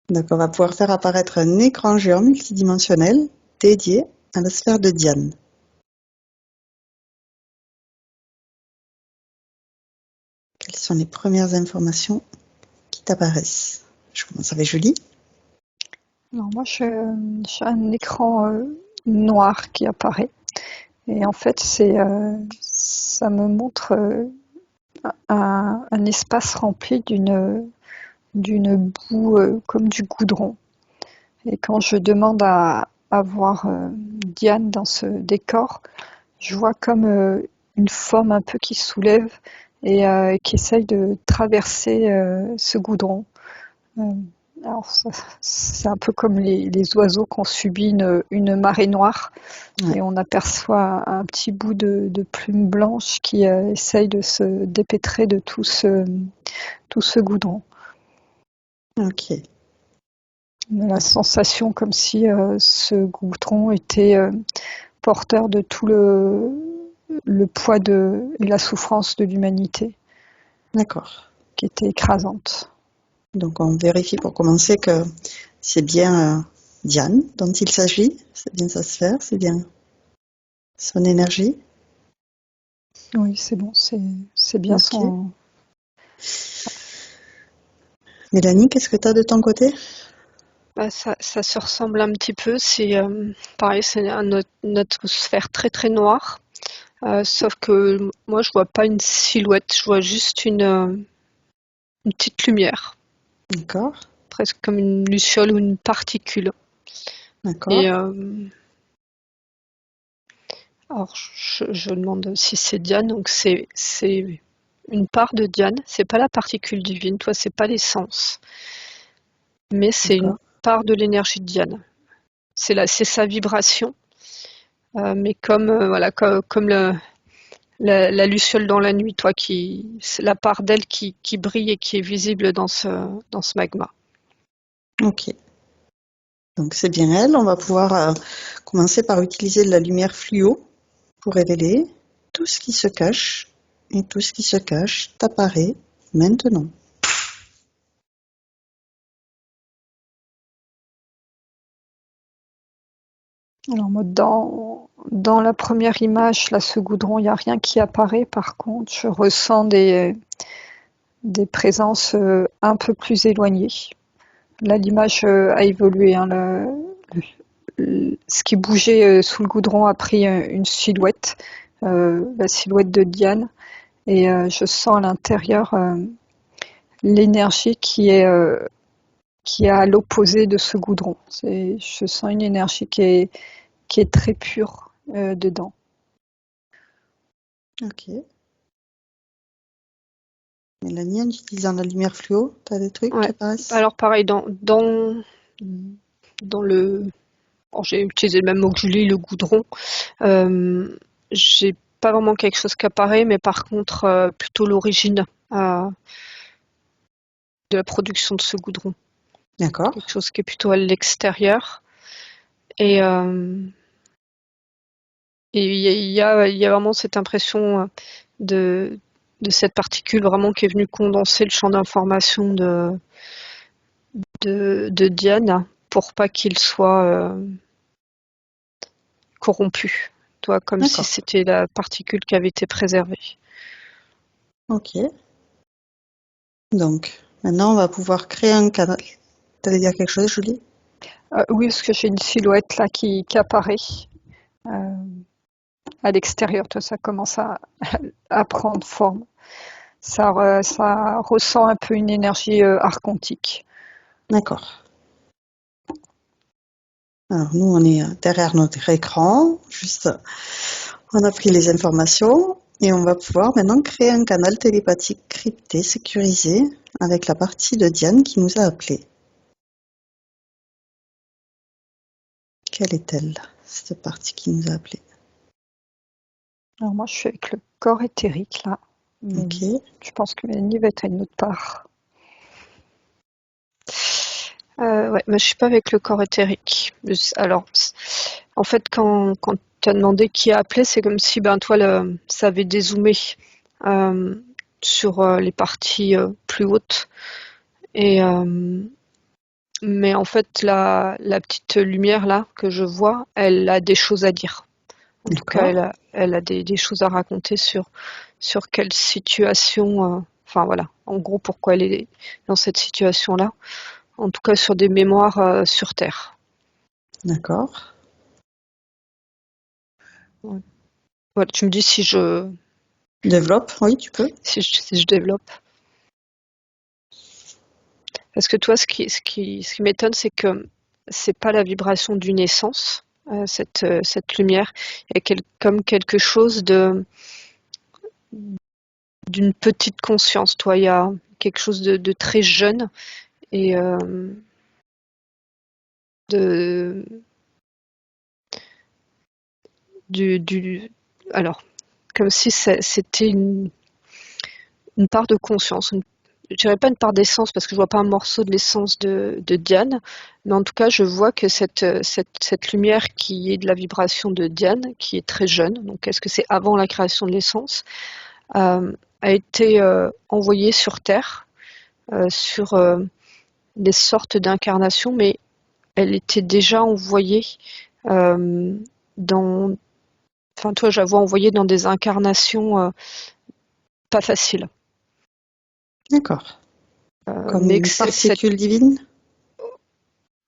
Donc, on va pouvoir faire apparaître un écran géant multidimensionnel dédié à la sphère de Diane. Quelles sont les premières informations qui t'apparaissent? Je commence avec Julie. Alors moi, j'ai un écran noir qui apparaît. Et en fait, ça me montre un espace rempli d'une boue comme du goudron. Et quand je demande à voir Diane dans ce décor, je vois comme une forme un peu qui soulève et qui essaye de traverser ce goudron. Euh, alors, c'est un peu comme les oiseaux qui ont subi une marée noire Ouais. et on aperçoit un petit bout de plume blanche qui essaye de se dépêtrer de tout ce goudron. Ok. On a la sensation comme si ce goudron était porteur de tout le poids et la souffrance de l'humanité, D'accord. qui était écrasante. Donc, on vérifie pour commencer que c'est bien Diane dont il s'agit. C'est bien sa sphère, c'est bien son énergie. Oui, c'est bon, c'est bien Ok. son. Mélanie, qu'est-ce que tu as de ton côté? Bah, ça se ressemble un petit peu. C'est pareil, c'est notre sphère très très noire. Sauf que moi, je vois pas une silhouette, je vois juste une petite lumière, D'accord. presque comme une luciole ou une particule. D'accord. Et alors, je demande si c'est Diane. Donc c'est une part de Diane. C'est pas la particule divine, toi, c'est pas l'essence, mais c'est une D'accord. part de l'énergie de Diane. C'est sa vibration, mais comme voilà, comme la luciole dans la nuit, toi, c'est la part d'elle qui brille et qui est visible dans ce magma. Ok. Donc, c'est bien elle. On va pouvoir commencer par utiliser de la lumière fluo pour révéler tout ce qui se cache. Et tout ce qui se cache t'apparaît maintenant. Alors, moi, dans la première image, là, ce goudron, il n'y a rien qui apparaît. Par contre, je ressens des présences un peu plus éloignées. Là, l'image a évolué. Hein, ce qui bougeait sous le goudron a pris une silhouette, la silhouette de Diane. Et je sens à l'intérieur l'énergie qui est à l'opposé de ce goudron. Je sens une énergie qui est très pure dedans. Ok. Mélanie, en utilisant la lumière fluo, tu as des trucs qui Ouais. apparaissent? Alors pareil, dans le... alors, j'ai utilisé le même mot que Julie, le goudron. J'ai pas vraiment quelque chose qui apparaît, mais par contre, plutôt l'origine de la production de ce goudron. D'accord. Quelque chose qui est plutôt à l'extérieur. Et il y a vraiment cette impression de cette particule vraiment qui est venue condenser le champ d'information de Diane pour pas qu'il soit corrompu. Toi, comme si D'accord. c'était la particule qui avait été préservée. Ok. Donc, maintenant, on va pouvoir créer un canal. T'allais dire quelque chose, Julie? Oui, parce que j'ai une silhouette là qui apparaît euh, à l'extérieur. Tout ça commence à prendre forme. Ça ressent un peu une énergie archontique. D'accord. Alors, nous, on est derrière notre écran. Juste, on a pris les informations et on va pouvoir maintenant créer un canal télépathique crypté, sécurisé, avec la partie de Diane qui nous a appelés. Quelle est-elle, cette partie qui nous a appelés? Alors moi, je suis avec le corps éthérique là, mais Ok. je pense que Mélanie va être à une autre part. Ouais, mais je suis pas avec le corps éthérique. Alors, en fait, quand tu as demandé qui a appelé, c'est comme si toi, ça avait dézoomé euh, sur les parties plus hautes. Et Mais en fait, la petite lumière là que je vois, elle a des choses à dire. En tout cas, D'accord. elle a des choses à raconter sur quelle situation, enfin voilà, en gros pourquoi elle est dans cette situation-là. En tout cas, sur des mémoires sur Terre. D'accord. Ouais. Voilà, tu me dis Développe, oui, tu peux. si je développe. Parce que toi, ce qui m'étonne, c'est que c'est pas la vibration d'une essence, cette lumière. Il y a comme quelque chose d'une petite conscience. Toi, il y a quelque chose de très jeune et de du alors comme si c'était une part de conscience, je dirais pas une part d'essence parce que je vois pas un morceau de l'essence de Diane, mais en tout cas je vois que cette lumière qui est de la vibration de Diane, qui est très jeune, donc est-ce que c'est avant la création de l'essence, a été envoyée sur Terre, sur des sortes d'incarnations, mais elle était déjà envoyée euh, dans, enfin toi je la vois envoyée dans des incarnations pas faciles. D'accord. Comme Mais que une particule divine?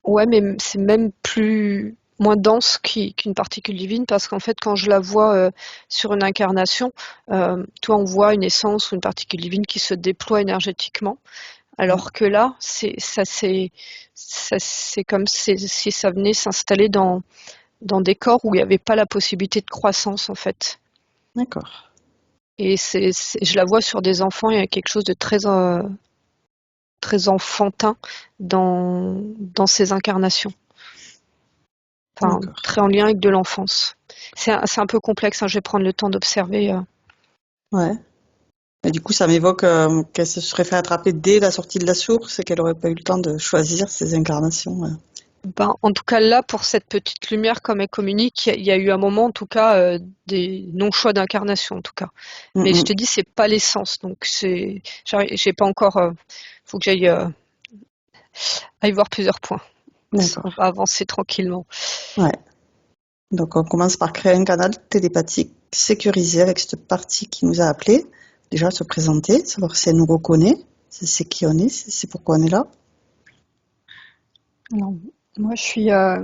ouais, mais c'est même plus moins dense qu'une particule divine parce qu'en fait, quand je la vois sur une incarnation, toi, on voit une essence ou une particule divine qui se déploie énergétiquement, Ouais. alors que là, c'est comme si ça venait s'installer dans des corps où il n'y avait pas la possibilité de croissance, en fait. D'accord. Et je la vois sur des enfants, il y a quelque chose de très enfantin dans ces incarnations. Enfin, D'accord. très en lien avec de l'enfance. C'est un peu complexe, hein, je vais prendre le temps d'observer. Ouais. Et du coup, ça m'évoque qu'elle se serait fait attraper dès la sortie de la source et qu'elle aurait pas eu le temps de choisir ses incarnations. Ouais. Ben, en tout cas, là, pour cette petite lumière, comme elle communique, il y a eu un moment, en tout cas, des non-choix d'incarnation, en tout cas. Mm, Mais je te mm. dis, c'est pas l'essence, donc j'ai pas encore. Faut que j'aille aille voir plusieurs points. On D'accord. va avancer tranquillement. Ouais. Donc, on commence par créer un canal télépathique sécurisé avec cette partie qui nous a appelés. Déjà, se présenter, savoir si elle nous reconnaît, c'est qui on est, c'est pourquoi on est là. Non, moi, je suis la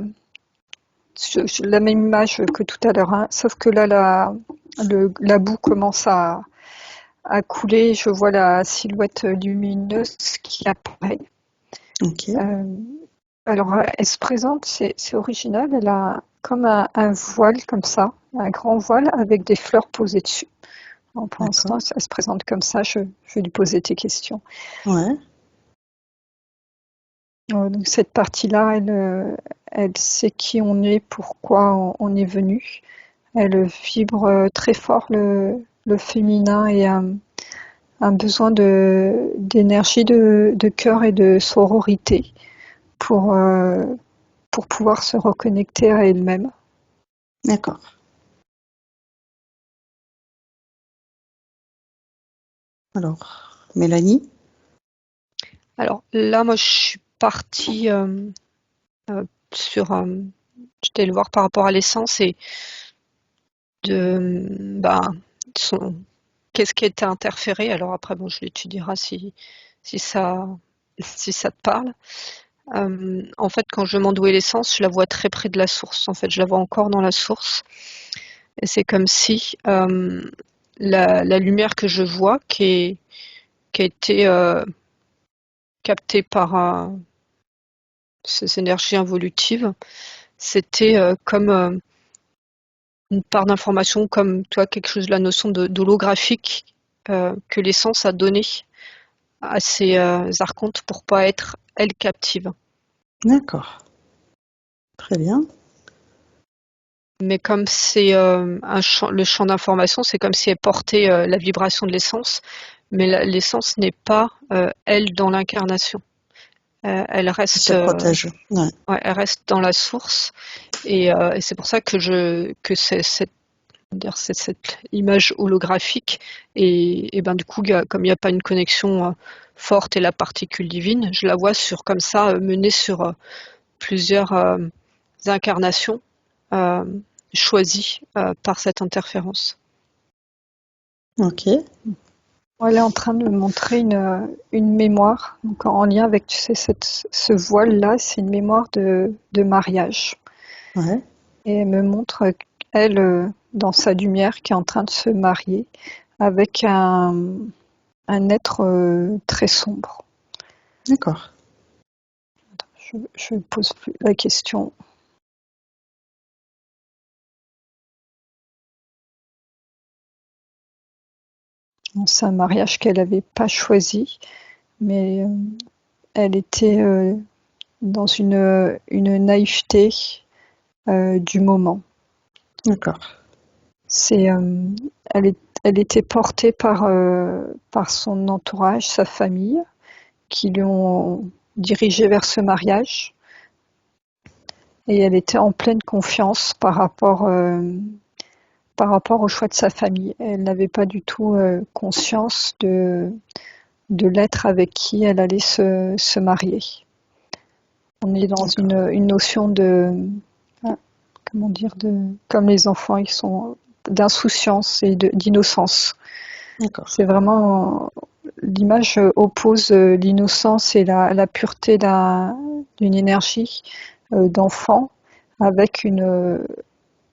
même image que tout à l'heure, hein, sauf que là, la boue commence à couler. Je vois la silhouette lumineuse qui apparaît. Ok. Euh, alors, elle se présente, c'est original. Elle a comme un voile comme ça, un grand voile avec des fleurs posées dessus. Alors, pour D'accord. l'instant, elle se présente comme ça. Je vais lui poser tes questions. Ouais. Donc cette partie-là, elle sait qui on est, pourquoi on est venu. Elle vibre très fort le féminin et un besoin d'énergie, de cœur et de sororité pour, euh, pour pouvoir se reconnecter à elle-même. D'accord. Alors, Mélanie? Alors là, moi, je suis partie sur. J'étais allée voir par rapport à l'essence et bah, son, qu'est-ce qui était interféré. Alors après, bon, je l'étudierai si ça, si ça te parle. En fait, quand je demande où est l'essence, je la vois très près de la source. En fait, je la vois encore dans la source. Et c'est comme si la lumière que je vois, qui a été captée par ces énergies involutives, c'était comme une part d'information, comme toi, quelque chose, la notion d'holographique que l'essence a donné à ces archontes pour pas être, elle, captive. D'accord. Très bien. Mais comme c'est le champ d'information, c'est comme si elle portait la vibration de l'essence, mais l'essence n'est pas elle dans l'incarnation. Elle Elle reste, se protège. Ouais. ouais, elle reste dans la source, et c'est pour ça que c'est cette image holographique et ben du coup, comme il n'y a pas une connexion forte et la particule divine, je la vois comme ça menée sur plusieurs incarnations choisies par cette interférence. Ok, Elle est en train de me montrer une mémoire, donc en lien avec, tu sais, ce voile-là, c'est une mémoire de mariage. ouais, Et elle me montre, elle, dans sa lumière, qui est en train de se marier avec un être très sombre. d'accord. Je pose plus la question. Bon, c'est un mariage qu'elle n'avait pas choisi, mais elle était dans une naïveté du moment. D'accord. C'est, elle était portée par son entourage, sa famille, qui lui ont dirigé vers ce mariage. Et elle était en pleine confiance par rapport au choix de sa famille. Elle n'avait pas du tout conscience de l'être avec qui elle allait se marier. On est dans D'accord. une notion comment dire, comme les enfants, ils sont d'insouciance et d'innocence. D'accord. C'est vraiment, l'image oppose l'innocence et la pureté d'une énergie d'enfant avec un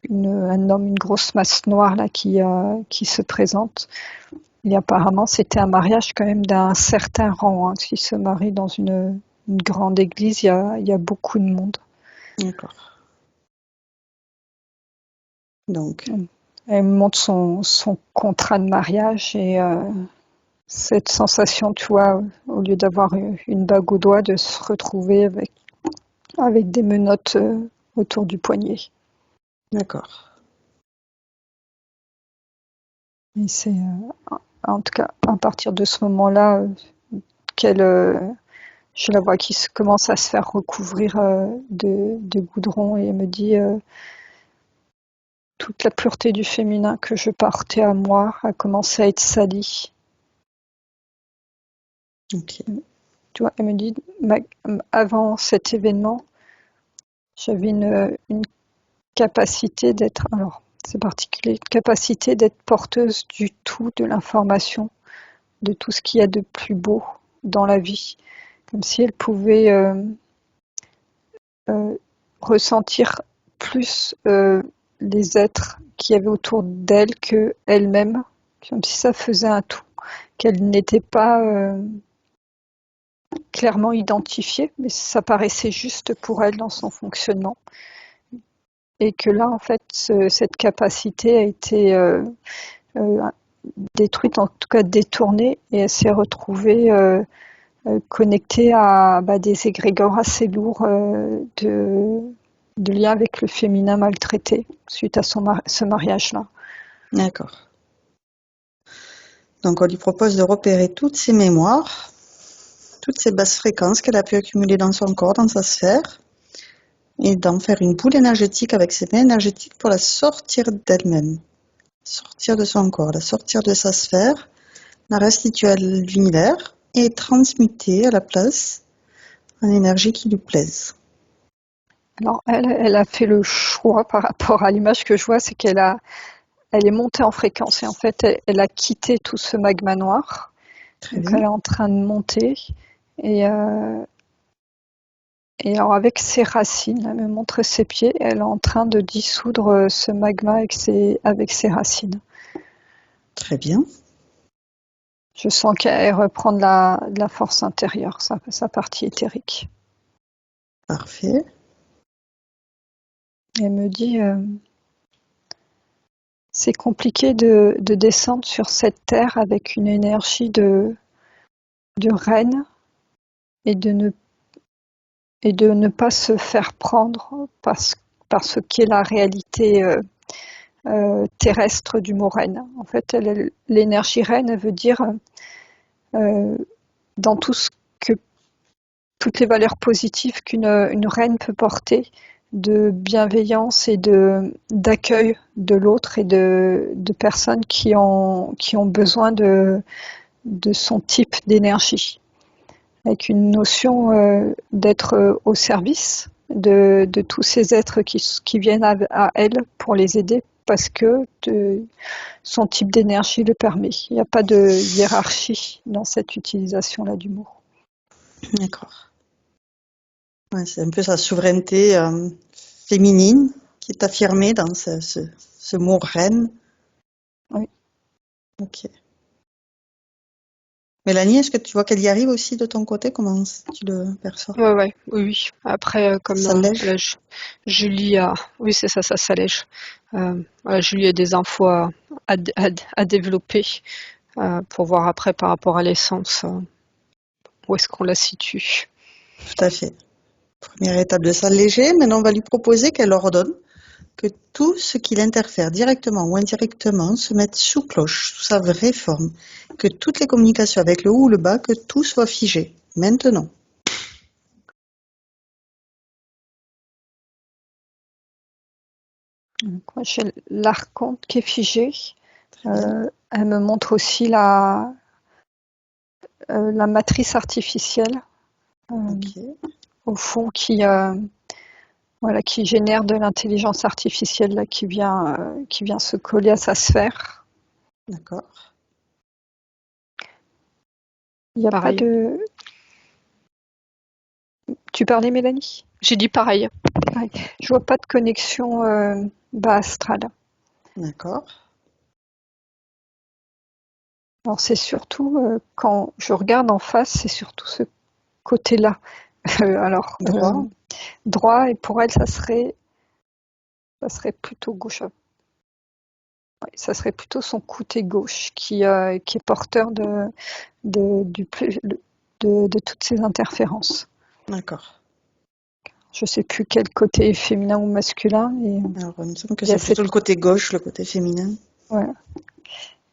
homme, une grosse masse noire là qui se présente. Et apparemment, c'était un mariage quand même d'un certain rang. Hein. S'il se marie dans une grande église, il y a beaucoup de monde. D'accord. Donc, Elle me montre son contrat de mariage et cette sensation, tu vois, au lieu d'avoir une bague au doigt, de se retrouver avec des menottes autour du poignet. d'accord. Et c'est, en tout cas, à partir de ce moment-là, je la vois qui commence à se faire recouvrir de goudron et elle me dit toute la pureté du féminin que je portais à moi a commencé à être salie. Ok. Tu vois, elle me dit, avant cet événement, j'avais une capacité d'être, alors c'est particulier, une capacité d'être porteuse du tout de l'information, de tout ce qu'il y a de plus beau dans la vie, comme si elle pouvait euh, ressentir plus les êtres qu'il y avait autour d'elle que elle-même, comme si ça faisait un tout, qu'elle n'était pas clairement identifiée, mais ça paraissait juste pour elle dans son fonctionnement. Et que là, en fait, cette capacité a été euh, détruite, en tout cas détournée, et elle s'est retrouvée connectée à des égrégores assez lourds de lien avec le féminin maltraité suite à ce mariage-là. D'accord. Donc, on lui propose de repérer toutes ses mémoires, toutes ces basses fréquences qu'elle a pu accumuler dans son corps, dans sa sphère, et d'en faire une boule énergétique avec ses mains énergétiques pour la sortir d'elle-même, sortir de son corps, la sortir de sa sphère, la restituer à l'univers et transmuter à la place en énergie qui lui plaise. Alors, elle a fait le choix par rapport à l'image que je vois, c'est elle est montée en fréquence et en fait, elle a quitté tout ce magma noir. Très Donc, bien. elle est en train de monter et, et alors avec ses racines, elle me montre ses pieds, elle est en train de dissoudre ce magma avec ses racines. Très bien. Je sens qu'elle reprend de la force intérieure, sa partie éthérique. Parfait. Elle me dit, c'est compliqué de descendre sur cette terre avec une énergie de reine et de ne pas se faire prendre par ce qu'est la réalité terrestre du mot reine. En fait, l'énergie reine, elle veut dire euh, dans tout ce que toutes les valeurs positives qu'une reine peut porter, de bienveillance et d'accueil de l'autre et de personnes qui ont besoin de son type d'énergie, avec une notion d'être au service de tous ces êtres qui viennent à elle pour les aider parce que son type d'énergie le permet. Il n'y a pas de hiérarchie dans cette utilisation-là du mot. D'accord. Ouais, c'est un peu sa souveraineté féminine qui est affirmée dans ce mot reine. Oui. Ok. Mélanie, est-ce que tu vois qu'elle y arrive aussi de ton côté? Comment tu le perçois? Oui. Après, comme Ça l'allège? voilà, Julie a, oui, c'est ça, ça s'allège. Voilà, Julie a des infos à développer pour voir après par rapport à l'essence où est-ce qu'on la situe. Tout à fait. Première étape de s'alléger. Maintenant, on va lui proposer qu'elle ordonne que tout ce qui l'interfère directement ou indirectement se mette sous cloche, sous sa vraie forme. Que toutes les communications avec le haut ou le bas, que tout soit figé. Maintenant. Donc, moi, j'ai l'archonte qui est figé. Très bien. Elle me montre aussi la matrice artificielle, Ok. au fond, qui génère de l'intelligence artificielle là, qui vient se coller à sa sphère. D'accord. Il n'y a pas Pareil. de... Tu parlais, Mélanie? J'ai dit pareil. Ouais. Je vois pas de connexion bas astrale. D'accord. Alors c'est surtout quand je regarde en face, c'est surtout ce côté-là. Alors Droit. droit, et pour elle, ça serait plutôt gauche. Ouais, ça serait plutôt son côté gauche qui est porteur de toutes ces interférences. D'accord. Je sais plus quel côté est féminin ou masculin, mais Alors, il me semble que il y a c'est plutôt cette, le côté gauche, le côté féminin. ouais,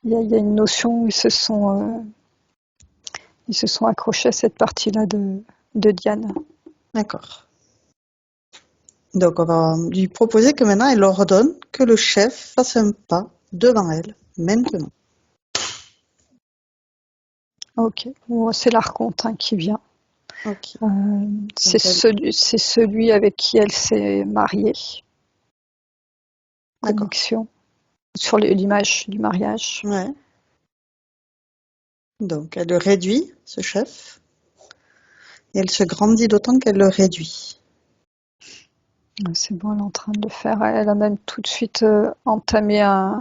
il y a une notion où ils se sont accrochés à cette partie-là de Diane. D'accord. Donc, on va lui proposer que maintenant, elle ordonne que le chef fasse un pas devant elle, maintenant. Ok, bon, c'est l'archonte qui vient. Ok. C'est Donc, elle... celui avec qui elle s'est mariée. D'accord. Connexion sur l'image du mariage. Ouais. Donc, elle le réduit, ce chef, et elle se grandit d'autant qu'elle le réduit. C'est bon, elle est en train de le faire. Elle a même tout de suite entamé un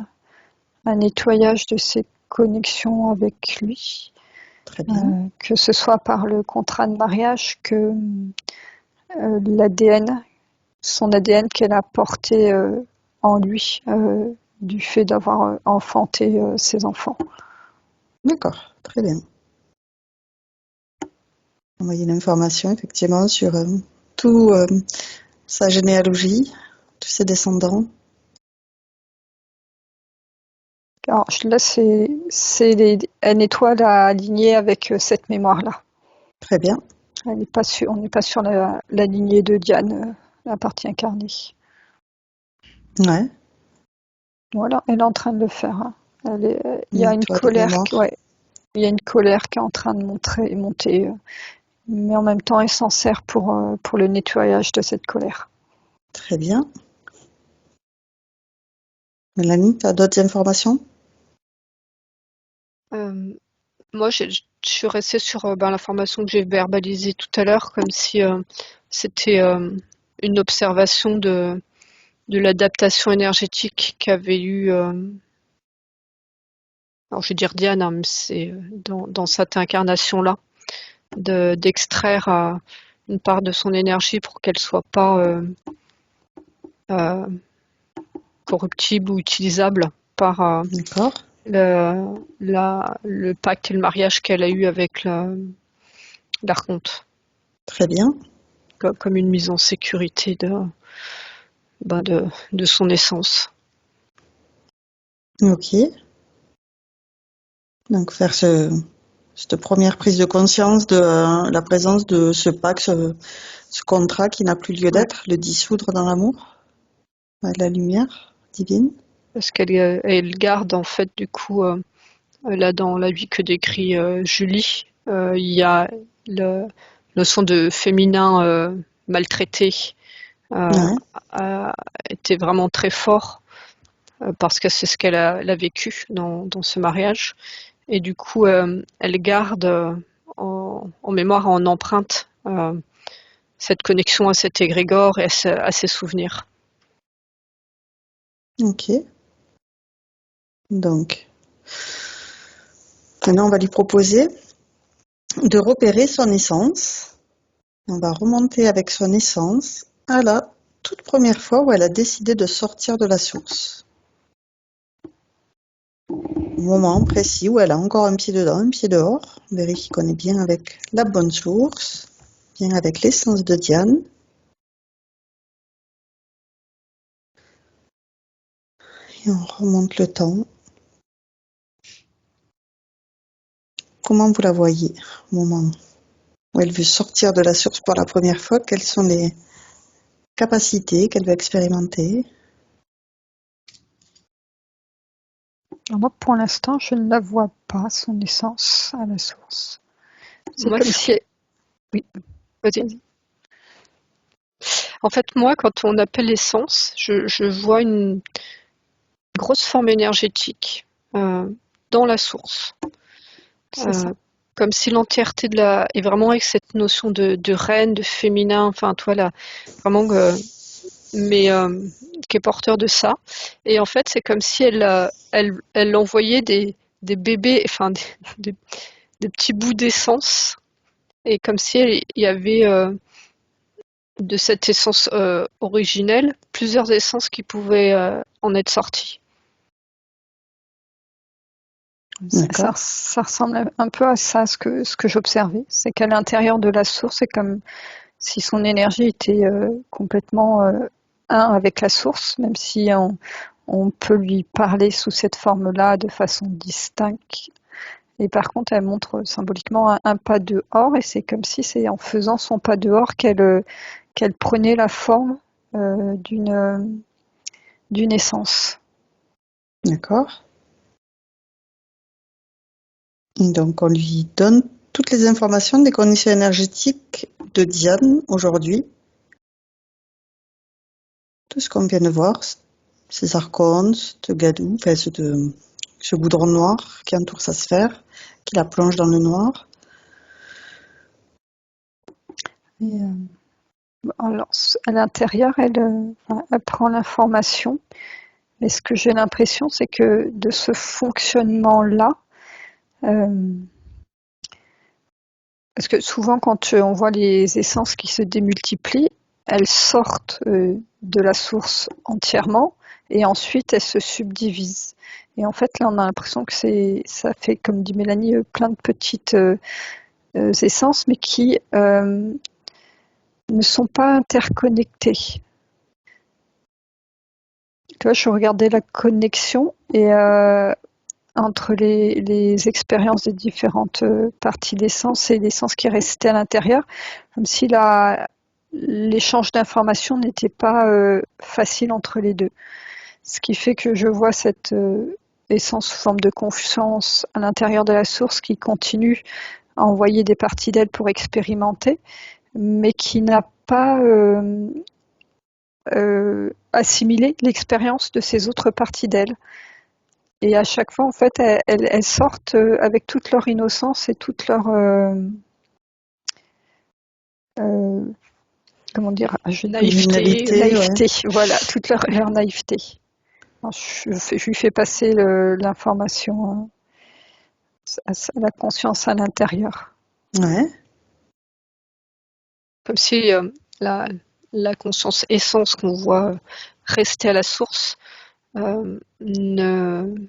nettoyage de ses connexions avec lui, Très bien. que ce soit par le contrat de mariage que l'ADN, son ADN qu'elle a porté en lui du fait d'avoir enfanté ses enfants. D'accord. Très bien. Envoyer une information, effectivement, sur tout sa généalogie, tous ses descendants. Alors là, elle nettoie la lignée avec cette mémoire-là. Très bien. On n'est pas sur la lignée de Diane, la partie incarnée. Ouais. Voilà, elle est en train de le faire. Hein. Il y a une Nettoie des colère, mémoires. il y a une colère qui est en train de monter, mais en même temps, elle s'en sert pour le nettoyage de cette colère. Très bien. Mélanie, tu as d'autres informations? Moi, je suis restée sur l'information que j'ai verbalisée tout à l'heure, comme si c'était une observation de l'adaptation énergétique qu'avait eu, alors je vais dire Diane, hein, mais c'est dans cette incarnation-là, d'extraire une part de son énergie pour qu'elle soit pas euh, corruptible ou utilisable par D'accord. le pacte et le mariage qu'elle a eu avec l'archonte, Très bien. comme une mise en sécurité de son essence. Ok. Donc faire ce cette première prise de conscience de la présence de ce pacte, ce contrat qui n'a plus lieu Ouais. d'être, le dissoudre dans l'amour, avec la lumière divine. Parce qu'elle elle garde en fait du coup là dans la vie que décrit Julie, il y a la notion de féminin maltraité Ouais, était vraiment très fort parce que c'est ce qu'elle elle a vécu dans ce mariage. Et du coup, elle garde en mémoire, en empreinte, cette connexion à cet égrégore et à ses souvenirs. ok. Donc, maintenant, on va lui proposer de repérer son essence. On va remonter avec son essence à la toute première fois où elle a décidé de sortir de la source. Au moment précis où elle a encore un pied dedans, un pied dehors. On vérifie qu'on est bien avec la bonne source, bien avec l'essence de Diane. Et on remonte le temps. Comment vous la voyez au moment où elle veut sortir de la source pour la première fois? Quelles sont les capacités qu'elle veut expérimenter? Alors moi, pour l'instant, je ne la vois pas, son essence à la source. C'est Moi, comme si... Oui, vas-y. En fait, moi, quand on appelle l'essence, je vois une grosse forme énergétique dans la source. c'est ça. Comme si l'entièreté de la... Et vraiment avec cette notion de reine, de féminin, enfin, toi, là, vraiment, mais qui est porteur de ça. Et en fait, c'est comme si elle envoyait des bébés, enfin, des petits bouts d'essence. Et comme si il y avait de cette essence originelle, plusieurs essences qui pouvaient en être sorties. D'accord. Ça ressemble un peu à ça, ce que j'observais. C'est qu'à l'intérieur de la source, c'est comme si son énergie était complètement un avec la source, même si on peut lui parler sous cette forme-là de façon distincte. Et par contre, elle montre symboliquement un pas dehors, et c'est comme si c'est en faisant son pas dehors qu'elle prenait la forme d'une essence. D'accord. Donc, on lui donne toutes les informations des conditions énergétiques de Diane aujourd'hui. Tout ce qu'on vient de voir, ces archons, ce gadou, enfin ce goudron noir qui entoure sa sphère, qui la plonge dans le noir. Et, alors, à l'intérieur, elle prend l'information. Mais ce que j'ai l'impression, c'est que de ce fonctionnement-là, parce que souvent quand on voit les essences qui se démultiplient, elles sortent de la source entièrement et ensuite elles se subdivisent. Et en fait, là, on a l'impression que ça fait, comme dit Mélanie, plein de petites essences, mais qui ne sont pas interconnectées. Tu vois, je regardais la connexion et entre les expériences des différentes parties d'essence et l'essence qui restait à l'intérieur, comme si l'échange d'informations n'était pas facile entre les deux. Ce qui fait que je vois cette essence sous forme de confiance à l'intérieur de la source qui continue à envoyer des parties d'elle pour expérimenter, mais qui n'a pas assimilé l'expérience de ces autres parties d'elle. Et à chaque fois, en fait, elles sortent avec toute leur innocence et toute leur comment dire, Naïveté, naïveté, voilà, toute leur naïveté. Alors, je lui fais passer l'information à la conscience à l'intérieur. Ouais, comme si la conscience essence qu'on voit rester à la source ne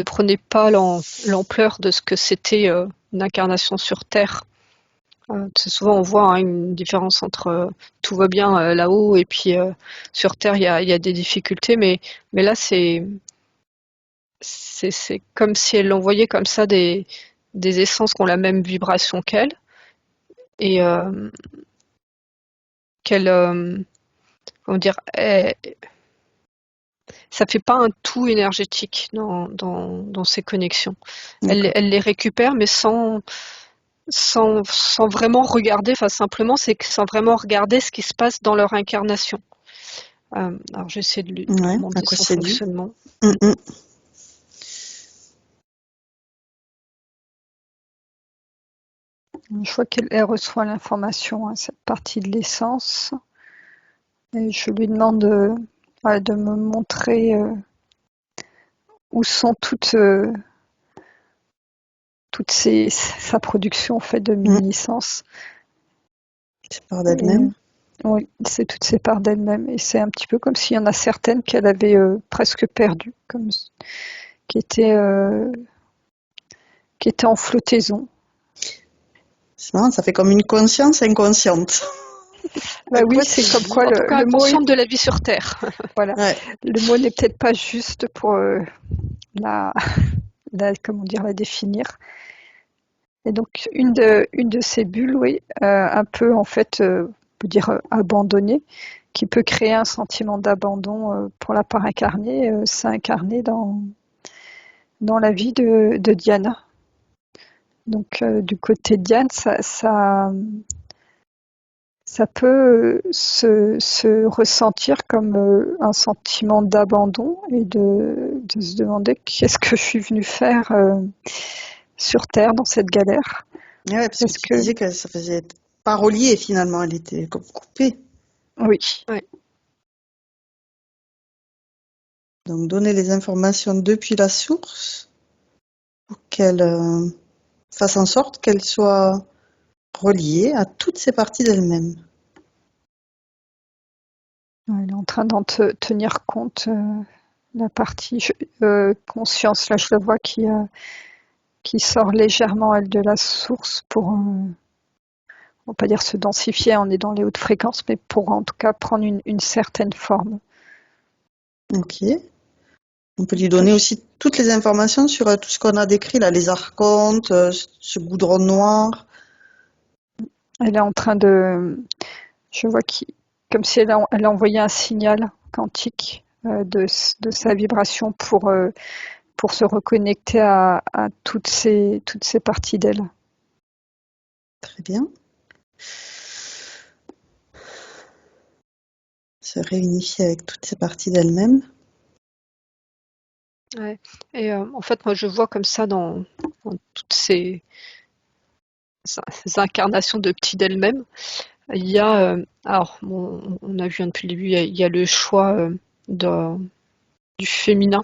prenait pas l'ampleur de ce que c'était une incarnation sur Terre. Souvent on voit une différence entre tout va bien là-haut et puis sur Terre il y a des difficultés, mais là c'est c'est comme si elle envoyait comme ça des essences qui ont la même vibration qu'elle et qu'elle, comment dire, ça fait pas un tout énergétique dans ces connexions. D'accord. Elle les récupère, mais sans vraiment regarder, enfin simplement, c'est que sans vraiment regarder ce qui se passe dans leur incarnation. Alors j'essaie de lui Ouais, à demander quoi son c'est dû? fonctionnement. Mm. Je vois qu'elle reçoit l'information, hein, cette partie de l'essence. Et je lui demande voilà, de me montrer où sont sa production en fait, de mini-licence. C'est par d'elle-même. Oui, c'est toutes ces parts d'elle-même. Et c'est un petit peu comme s'il y en a certaines qu'elle avait presque perdues, qui étaient, euh, qui étaient en flottaison. C'est marrant, ça fait comme une conscience inconsciente. Bah À oui, quoi c'est c'est comme dû? quoi En tout cas, le mot est, consciente de la vie sur Terre. voilà, Ouais, le mot n'est peut-être pas juste pour la, comment dire, la définir. Et donc une de ces bulles, oui, un peu en fait, on peut dire abandonnée, qui peut créer un sentiment d'abandon pour la part incarnée, c'est incarné dans la vie de Diana. Donc du côté de Diane, ça peut se ressentir comme un sentiment d'abandon et de se demander qu'est-ce que je suis venue faire sur Terre dans cette galère. ouais, parce que Parce tu que, disais que ça faisait pas relié finalement, elle était comme coupée. oui, Ouais. Donc donner les informations depuis la source pour qu'elle fasse en sorte qu'elle soit reliée à toutes ces parties d'elle-même. elle est en train d'en tenir compte, la partie conscience. Là, je la vois qui sort légèrement, elle, de la source pour, on va pas dire se densifier, on est dans les hautes fréquences, mais pour en tout cas prendre une certaine forme. Ok. On peut lui donner aussi toutes les informations sur tout ce qu'on a décrit là, les archontes, ce goudron noir. Elle est en train je vois comme si elle a envoyé un signal quantique de sa vibration pour se reconnecter à toutes ces parties d'elle. Très bien. Se réunifier avec toutes ces parties d'elle-même. Ouais. Et en fait, moi, je vois comme ça dans toutes ces incarnations de petits d'elle-même. Il y a, alors, bon, on a vu depuis le début, il y a le choix du féminin.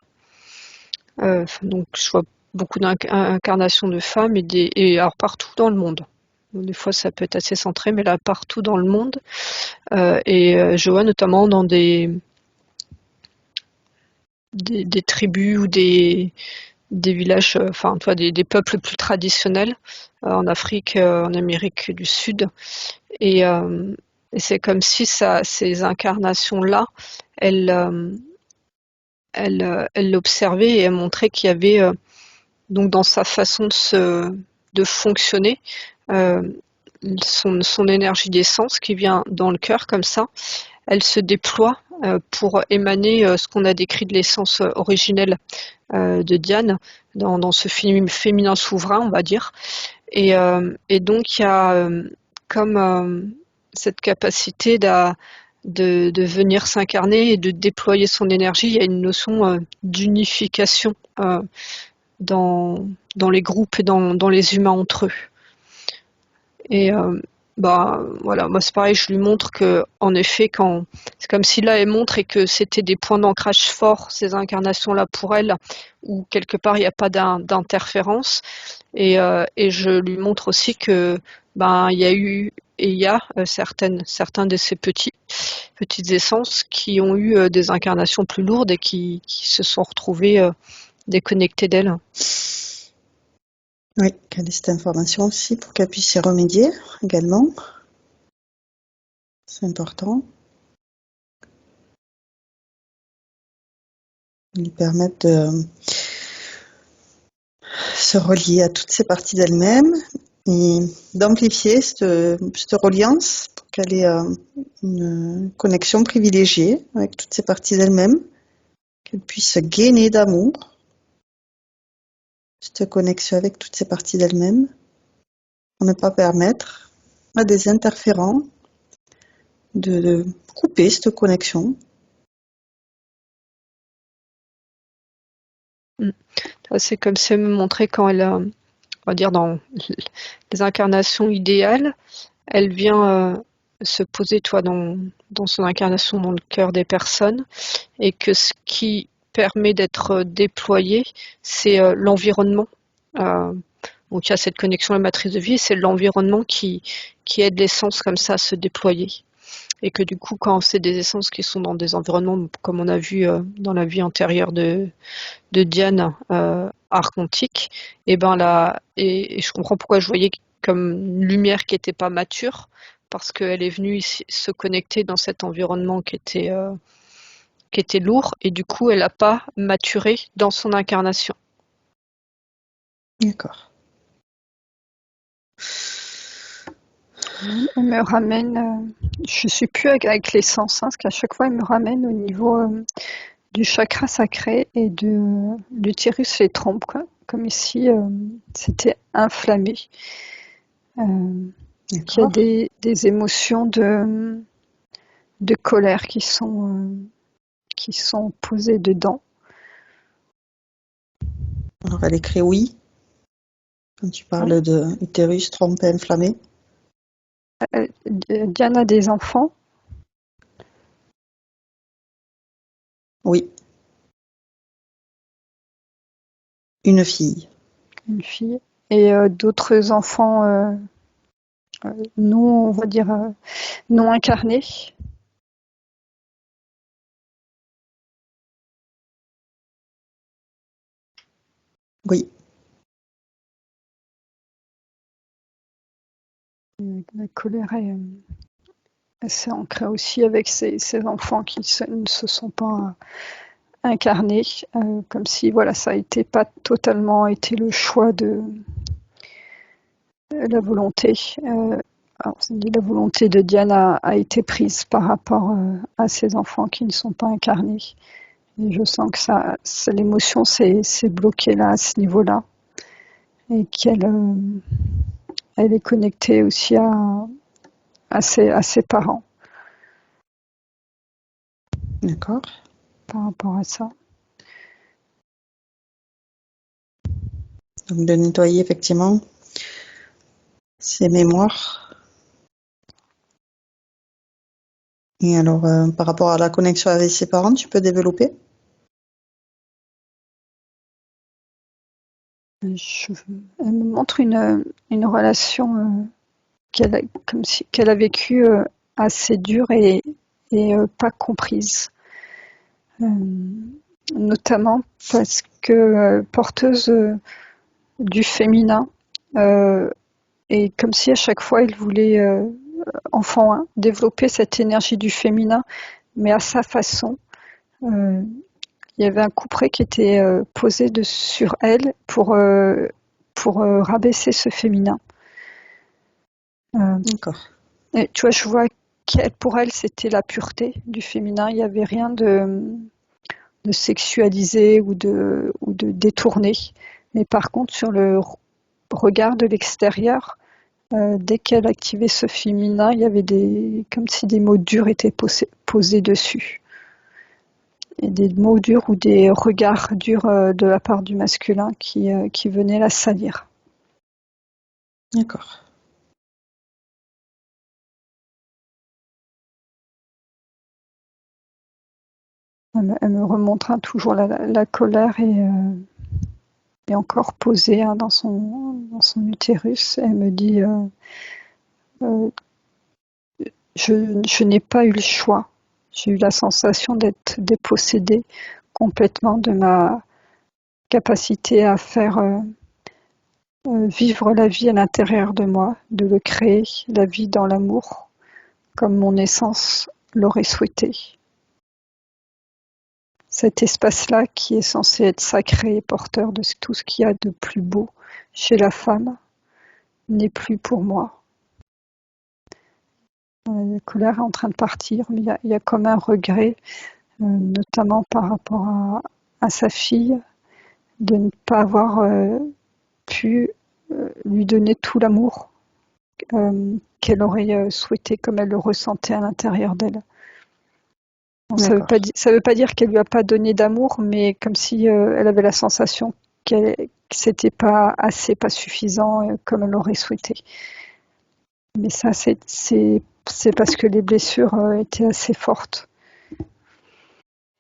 Donc, je vois beaucoup d'incarnations de femmes et alors partout dans le monde. Des fois, ça peut être assez centré, mais là, partout dans le monde. Je vois notamment dans des tribus ou des villages, enfin, tu vois, des peuples plus traditionnels en Afrique, en Amérique du Sud. Et, euh, et c'est comme si ces incarnations-là, elles, elles l'observaient et elles montraient qu'il y avait, donc dans sa façon de fonctionner, euh, son énergie d'essence qui vient dans le cœur comme ça, elle se déploie pour émaner ce qu'on a décrit de l'essence originelle de Diane dans ce féminin souverain, on va dire. Et donc il y a comme cette capacité de venir s'incarner et de déployer son énergie. Il y a une notion d'unification dans les groupes et dans les humains entre eux. Et bah voilà, moi c'est pareil, je lui montre que en effet, quand c'est comme si là elle montre et que c'était des points d'ancrage forts ces incarnations là pour elle, où quelque part il n'y a pas d'interférence. Et je lui montre aussi que ben il y a eu et il y a certains de ces petites essences qui ont eu des incarnations plus lourdes et qui se sont retrouvées déconnectées d'elles. Oui, qu'elle ait cette information aussi pour qu'elle puisse y remédier également. C'est important. Lui permettre se relier à toutes ces parties d'elle-même et d'amplifier cette reliance pour qu'elle ait une connexion privilégiée avec toutes ces parties d'elle-même, qu'elle puisse se gainer d'amour, cette connexion avec toutes ces parties d'elle-même, pour ne pas permettre à des interférents de couper cette connexion. C'est comme si elle me montrait quand elle, on va dire dans les incarnations idéales, elle vient se poser, toi, dans son incarnation dans le cœur des personnes, et que ce qui permet d'être déployé, c'est l'environnement. Donc il y a cette connexion à la matrice de vie, et c'est l'environnement qui aide l'essence comme ça à se déployer. Et que du coup, quand c'est des essences qui sont dans des environnements, comme on a vu dans la vie antérieure de Diane, archontique, et ben là, et je comprends pourquoi je voyais comme une lumière qui n'était pas mature, parce qu'elle est venue ici se connecter dans cet environnement qui était lourd, et du coup, elle n'a pas maturé dans son incarnation. D'accord. Elle me ramène, je suis plus avec les sens, parce qu'à chaque fois, elle me ramène au niveau du chakra sacré et de l'utérus et les trompes, quoi. Comme ici, c'était inflammé. Qu'il y a des émotions de colère qui sont posées dedans. Alors elle écrit oui, quand tu parles de utérus, trompe inflammée. Diane a des enfants? Oui. Une fille. Une fille. Et d'autres enfants non, on va dire, non incarnés? Oui. La colère s'est ancrée aussi avec ces enfants qui ne se sont pas incarnés, comme si voilà, ça n'était pas totalement été le choix de la volonté. Alors, la volonté de Diane a été prise par rapport à ces enfants qui ne sont pas incarnés. Et je sens que l'émotion s'est bloquée là, à ce niveau-là, et qu'elle elle est connectée aussi à ses parents. D'accord. Par rapport à ça. Donc de nettoyer effectivement ces mémoires. Et alors, par rapport à la connexion avec ses parents, tu peux développer? Elle me montre une relation qu'elle a vécue assez dure et pas comprise. Notamment parce que porteuse du féminin, et comme si à chaque fois elle voulait, enfant, hein, développer cette énergie du féminin, mais à sa façon. Il y avait un couperet qui était posé sur elle pour rabaisser ce féminin. D'accord. Et tu vois, je vois qu'elle, pour elle, c'était la pureté du féminin. Il n'y avait rien de sexualisé ou de détourné. Mais par contre, sur le regard de l'extérieur, dès qu'elle activait ce féminin, il y avait comme si des mots durs étaient posés dessus. Et des mots durs ou des regards durs de la part du masculin qui venaient la salir. D'accord. Elle me remontre toujours la colère et encore posée dans son utérus. Elle me dit je n'ai pas eu le choix. J'ai eu la sensation d'être dépossédée complètement de ma capacité à faire vivre la vie à l'intérieur de moi, de le créer, la vie dans l'amour, comme mon essence l'aurait souhaité. cet espace-là qui est censé être sacré et porteur de tout ce qu'il y a de plus beau chez la femme n'est plus pour moi. La colère est en train de partir, mais il y a comme un regret, notamment par rapport à sa fille, de ne pas avoir pu lui donner tout l'amour qu'elle aurait souhaité, comme elle le ressentait à l'intérieur d'elle. Ça veut pas dire qu'elle lui a pas donné d'amour, mais comme si elle avait la sensation que c'était pas assez, pas suffisant comme elle l'aurait souhaité. Mais ça, c'est parce que les blessures étaient assez fortes.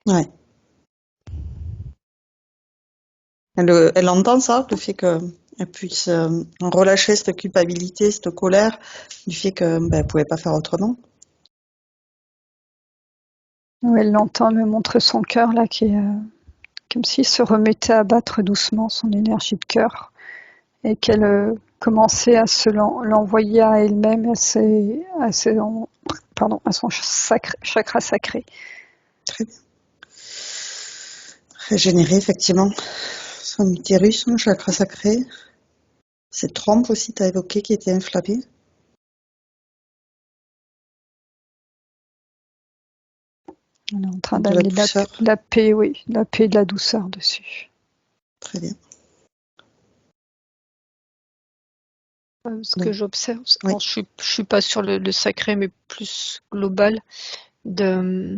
Ouais. Elle entend ça, le fait qu'elle puisse relâcher cette culpabilité, cette colère, du fait qu'elle ne pouvait pas faire autrement. Ouais, elle l'entend, elle me montre son cœur là, qui est comme s'il se remettait à battre doucement son énergie de cœur, et qu'elle commençait à se l'envoyer à elle-même, à son chakra sacré. Très bien. Régénérer effectivement son utérus, son chakra sacré. Cette trompe aussi, tu as évoqué, qui était inflammée. On est en train d'amener la paix, oui, la paix et de la douceur dessus. Très bien. Ce que j'observe, oui. Je suis pas sur le sacré, mais plus global de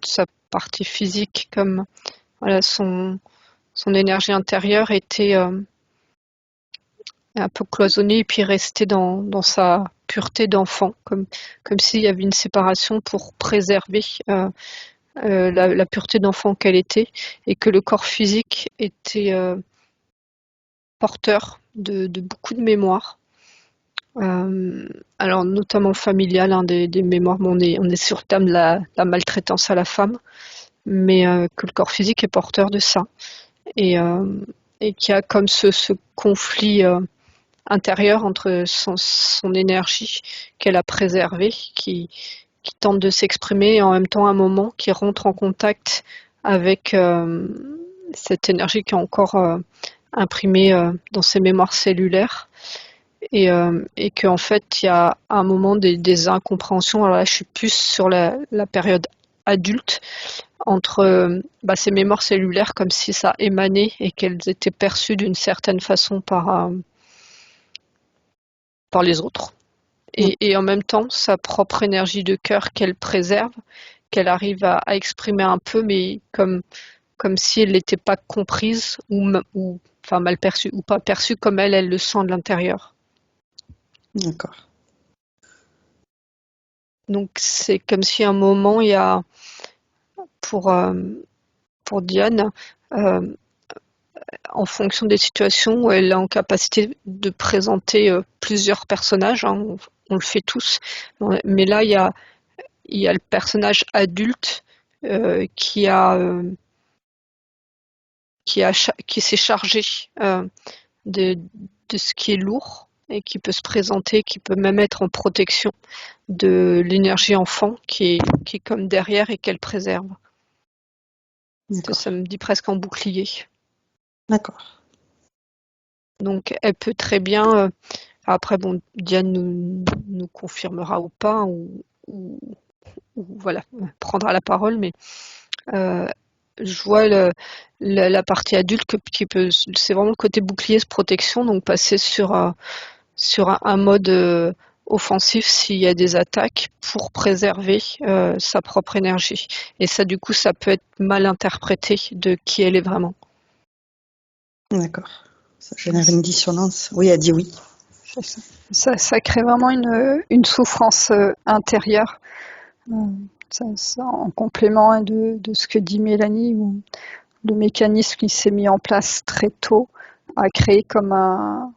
sa partie physique, comme voilà, son énergie intérieure était un peu cloisonnée et puis restée dans sa pureté d'enfant, comme s'il y avait une séparation pour préserver la pureté d'enfant qu'elle était, et que le corps physique était porteur de beaucoup de mémoires. Alors notamment familiale, des mémoires, on est sur le thème de la maltraitance à la femme, mais que le corps physique est porteur de ça, et qu'il y a comme ce conflit intérieur entre son énergie qu'elle a préservée, qui tente de s'exprimer, et en même temps un moment qui rentre en contact avec cette énergie qui est encore imprimée dans ses mémoires cellulaires. Et qu'en fait, il y a un moment des incompréhensions. Alors là, je suis plus sur la période adulte, entre ces mémoires cellulaires, comme si ça émanait et qu'elles étaient perçues d'une certaine façon par les autres. Et en même temps, sa propre énergie de cœur qu'elle préserve, qu'elle arrive à exprimer un peu, mais comme si elle n'était pas comprise ou mal perçue, ou pas perçue comme elle le sent de l'intérieur. D'accord. Donc c'est comme si à un moment, il y a pour Diane, en fonction des situations où elle est en capacité de présenter plusieurs personnages, hein, on le fait tous, mais là il y a le personnage adulte qui s'est chargé de ce qui est lourd et qui peut se présenter, qui peut même être en protection de l'énergie enfant qui est comme derrière et qu'elle préserve. Ça me dit presque en bouclier. D'accord. Donc elle peut très bien, après bon, Diane nous confirmera ou pas, ou voilà, prendra la parole, mais je vois la partie adulte qui peut, c'est vraiment le côté bouclier, protection, donc passer sur un mode offensif s'il y a des attaques pour préserver sa propre énergie. Et ça, du coup, ça peut être mal interprété de qui elle est vraiment. D'accord. Ça génère une dissonance. Oui, elle dit oui. Ça crée vraiment une souffrance intérieure. Ça, en complément de ce que dit Mélanie, où le mécanisme qui s'est mis en place très tôt a créé comme un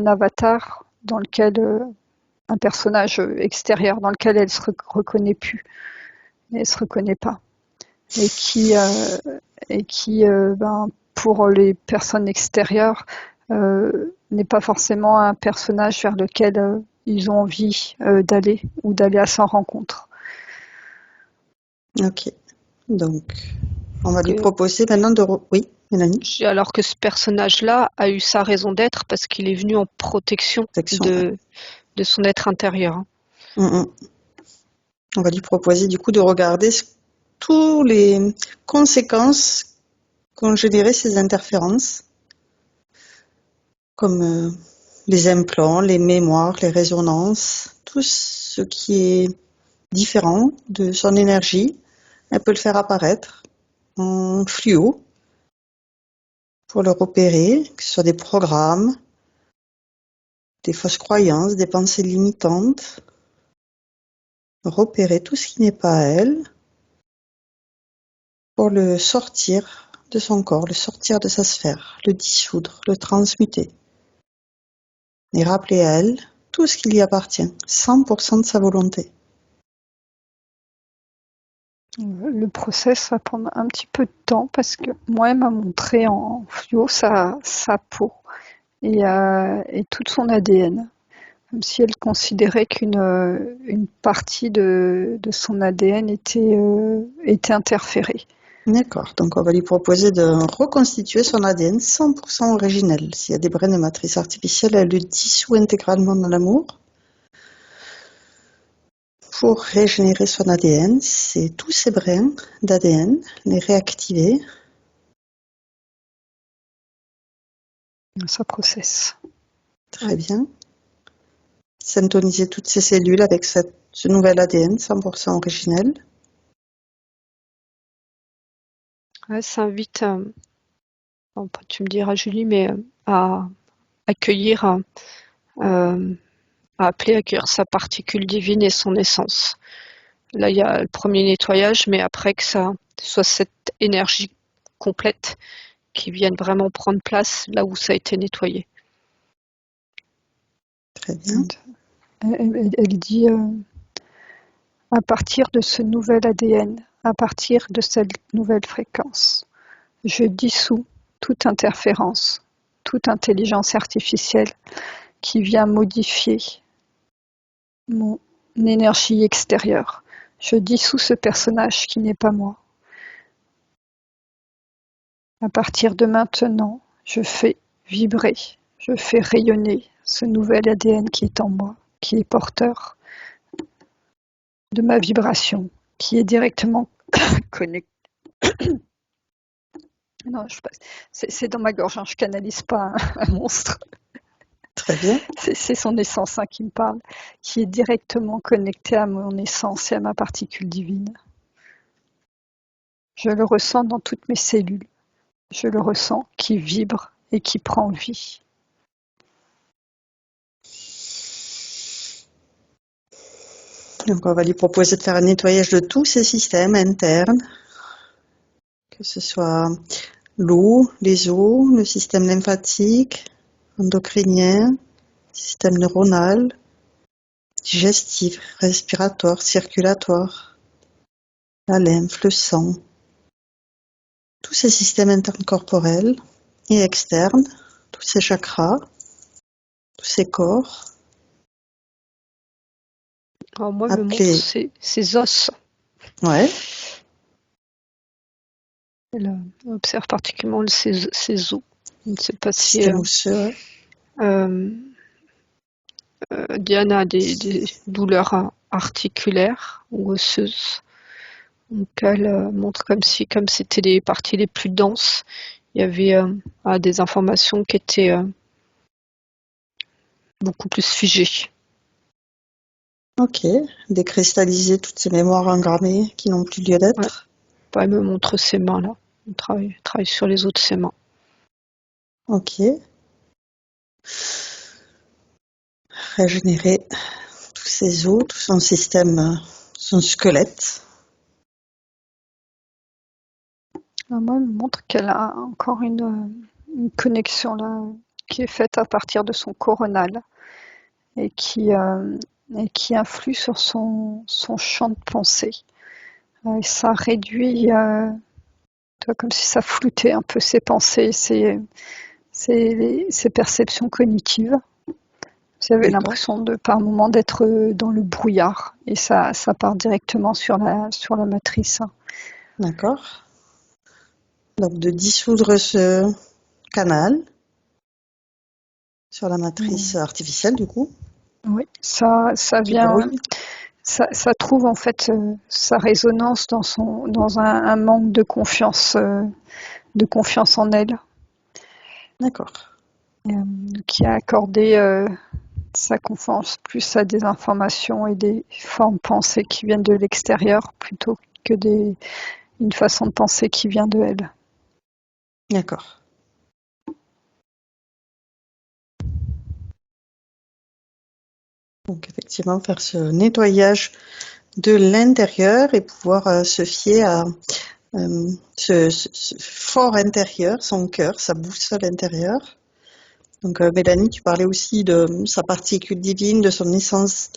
avatar dans lequel un personnage extérieur dans lequel elle se reconnaît plus, elle se reconnaît pas, et qui pour les personnes extérieures n'est pas forcément un personnage vers lequel ils ont envie d'aller ou d'aller à sa rencontre. Ok. Donc, on va lui Que- proposer maintenant Oui, Mélanie, Alors que ce personnage-là a eu sa raison d'être parce qu'il est venu en protection protection. de son être intérieur, hein. Mm. On va lui proposer du coup de regarder toutes les conséquences qu'ont généré ces interférences, comme les implants, les mémoires, les résonances, tout ce qui est différent de son énergie. Elle peut le faire apparaître en fluo pour le repérer, que ce soit des programmes, des fausses croyances, des pensées limitantes, repérer tout ce qui n'est pas elle pour le sortir de son corps, le sortir de sa sphère, le dissoudre, le transmuter et rappeler à elle tout ce qui lui appartient, 100% de sa volonté. Le process va prendre un petit peu de temps parce que moi, elle m'a montré en fluo sa peau et tout son ADN. Comme si elle considérait une partie de son ADN était interférée. D'accord, donc on va lui proposer de reconstituer son ADN 100% originel. S'il y a des brins de matrice artificielle, elle le dissout intégralement dans l'amour. Pour régénérer son ADN, c'est tous ces brins d'ADN, les réactiver. Ça processe. Très bien. Syntoniser toutes ces cellules avec ce nouvel ADN 100% originel. Ouais, ça invite, bon, tu me diras Julie, mais à accueillir, à accueillir sa particule divine et son essence. Là, il y a le premier nettoyage, mais après que ça soit cette énergie complète qui vienne vraiment prendre place là où ça a été nettoyé. Très bien. Elle dit à partir de ce nouvel ADN, à partir de cette nouvelle fréquence, je dissous toute interférence, toute intelligence artificielle qui vient modifier mon énergie extérieure. Je dissous ce personnage qui n'est pas moi. À partir de maintenant, je fais vibrer, je fais rayonner ce nouvel ADN qui est en moi, qui est porteur de ma vibration, qui est directement connecté. Non, c'est dans ma gorge, hein, je canalise pas un monstre. Très bien. C'est son essence qui me parle, qui est directement connecté à mon essence et à ma particule divine. Je le ressens dans toutes mes cellules. Je le ressens qui vibre et qui prend vie. Donc on va lui proposer de faire un nettoyage de tous ces systèmes internes, que ce soit l'eau, les os, le système lymphatique, endocrinien, système neuronal, digestif, respiratoire, circulatoire, la lymphe, le sang, tous ces systèmes internes corporels et externes, tous ces chakras, tous ces corps, Alors moi, elle me montre ses os. Ouais. Elle observe particulièrement ses os. Je ne sais pas si Système osseux, Diane a des douleurs articulaires ou osseuses. Donc elle montre comme c'était les parties les plus denses. Il y avait des informations qui étaient beaucoup plus figées. Ok, décristalliser toutes ces mémoires engrammées qui n'ont plus lieu d'être. Ouais. Elle me montre ses mains là. On travaille sur les os de ses mains. Ok. Régénérer tous ces os, tout son système, son squelette. Alors moi, elle me montre qu'elle a encore une connexion là, qui est faite à partir de son coronal et qui influe sur son champ de pensée. Et ça réduit, comme si ça floutait un peu ses pensées, ses perceptions cognitives. Vous avez l'impression par moment d'être dans le brouillard et ça part directement sur la matrice. D'accord. Donc de dissoudre ce canal sur la matrice artificielle du coup, Oui, ça qui vient, brouille. ça trouve en fait sa résonance dans un manque de confiance en elle, D'accord. qui a accordé sa confiance plus à des informations et des formes pensées qui viennent de l'extérieur plutôt que une façon de penser qui vient de elle. D'accord. Donc effectivement, faire ce nettoyage de l'intérieur et pouvoir se fier à ce fort intérieur, son cœur, sa boussole intérieure. Donc Mélanie, tu parlais aussi de sa particule divine, de son essence,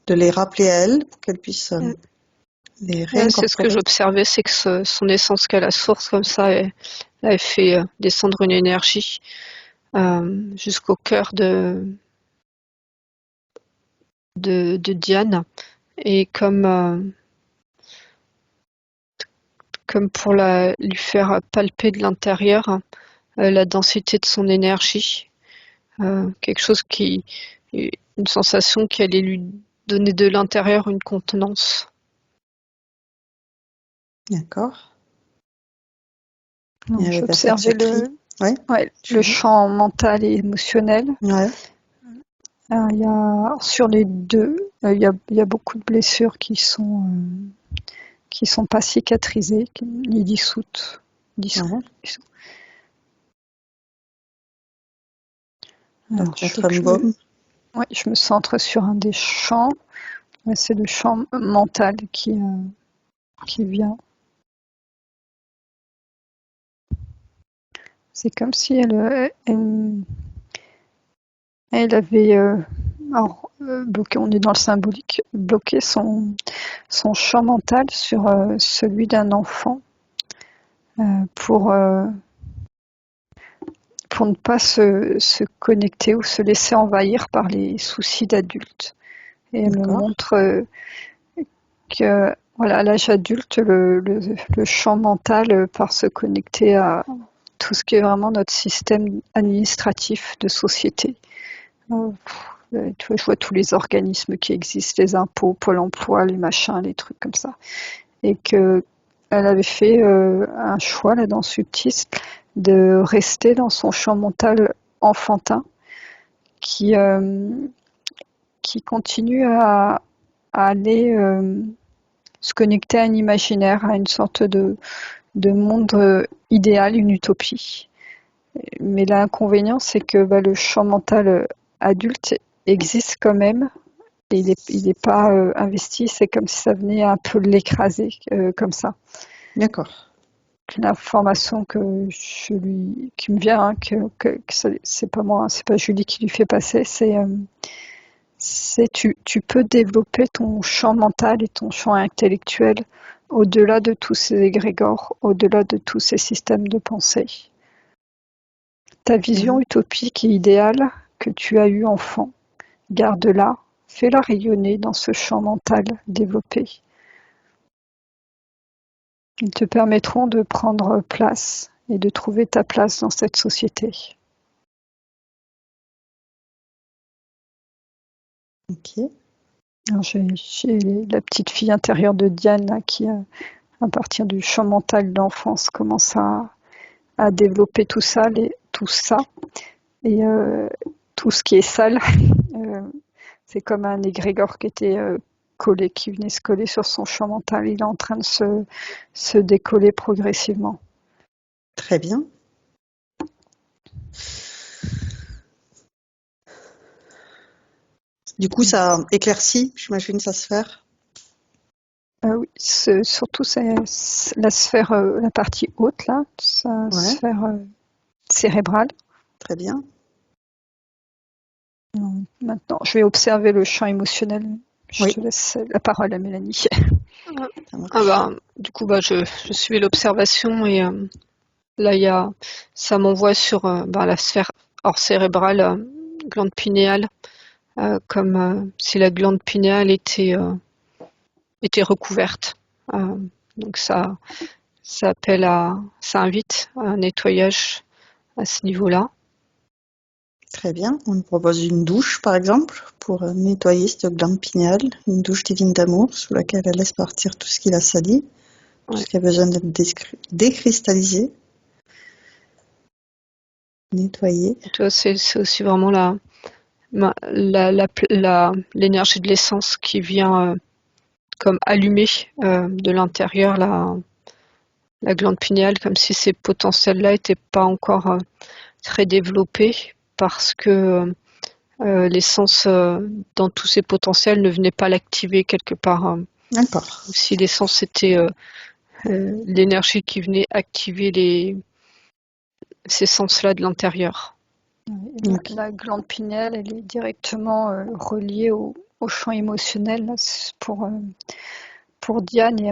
de les rappeler à elle pour qu'elle puisse les Ouais, c'est ce que réincorporer. j'observais, c'est que son essence qu'à la source, comme ça, elle fait descendre une énergie jusqu'au cœur de Diane. Et comme pour lui faire palper de l'intérieur la densité de son énergie, quelque chose une sensation qui allait lui donner de l'intérieur une contenance. D'accord. Donc, Et avec ce j'observais cri. Ouais. le champ mental et émotionnel. Ouais. Sur les deux, il y a beaucoup de blessures qui sont pas cicatrisées, ni dissoutes. Ouais. Alors, Donc mettre un baume. je me centre sur un des champs. C'est le champ mental qui vient. C'est comme si elle avait bloqué, on est dans le symbolique, bloqué son champ mental sur celui d'un enfant pour ne pas se connecter ou se laisser envahir par les soucis d'adulte. Et elle me D'accord. montre que voilà, à l'âge adulte, le champ mental part se connecter à tout ce qui est vraiment notre système administratif de société. Tu vois, je vois tous les organismes qui existent, les impôts, Pôle emploi, les machins, les trucs comme ça. Et qu'elle avait fait un choix là dans Subtis de rester dans son champ mental enfantin qui continue à aller se connecter à un imaginaire, à une sorte de monde idéal, une utopie. Mais l'inconvénient, c'est que le champ mental adulte existe quand même. Et il est pas investi, c'est comme si ça venait un peu l'écraser, comme ça. D'accord. L'information qui me vient, hein, que c'est pas moi, c'est pas Julie qui lui fait passer, c'est tu peux développer ton champ mental et ton champ intellectuel au-delà de tous ces égrégores, au-delà de tous ces systèmes de pensée. Ta vision utopique et idéale que tu as eue enfant, garde-la, fais-la rayonner dans ce champ mental développé. Ils te permettront de prendre place et de trouver ta place dans cette société. Ok. Alors, j'ai la petite fille intérieure de Diane là, qui, à partir du champ mental d'enfance, commence à développer tout ça. Et tout ce qui est sale, euh, c'est comme un égrégore qui était collé, qui venait se coller sur son champ mental. Il est en train de se décoller progressivement. Très bien. Du coup, ça éclaircit, j'imagine, sa sphère. Oui, surtout c'est la sphère, la partie haute là, sa Ouais. sphère cérébrale. Très bien. Maintenant, je vais observer le champ émotionnel. Je Oui. te laisse la parole à Mélanie. Ça marche. Du coup, je suis l'observation et là, ça m'envoie sur la sphère hors cérébrale, glande pinéale, comme si la glande pinéale était recouverte. Donc ça ça invite à un nettoyage à ce niveau-là. Très bien. On nous propose une douche, par exemple, pour nettoyer cette glande pinéale, une douche divine d'amour sous laquelle elle laisse partir tout ce qui la salit, tout Ouais. ce qui a besoin d'être décristallisé, nettoyé. Tu vois, c'est aussi vraiment l'énergie de l'essence qui vient comme allumer de l'intérieur la glande pinéale, comme si ces potentiels-là n'étaient pas encore très développés, parce que l'essence dans tous ces potentiels ne venait pas l'activer quelque part. D'accord. Si l'essence était l'énergie qui venait activer ces sens-là de l'intérieur. Ok. La glande pinéale, elle est directement reliée au champ émotionnel là, pour Diane, et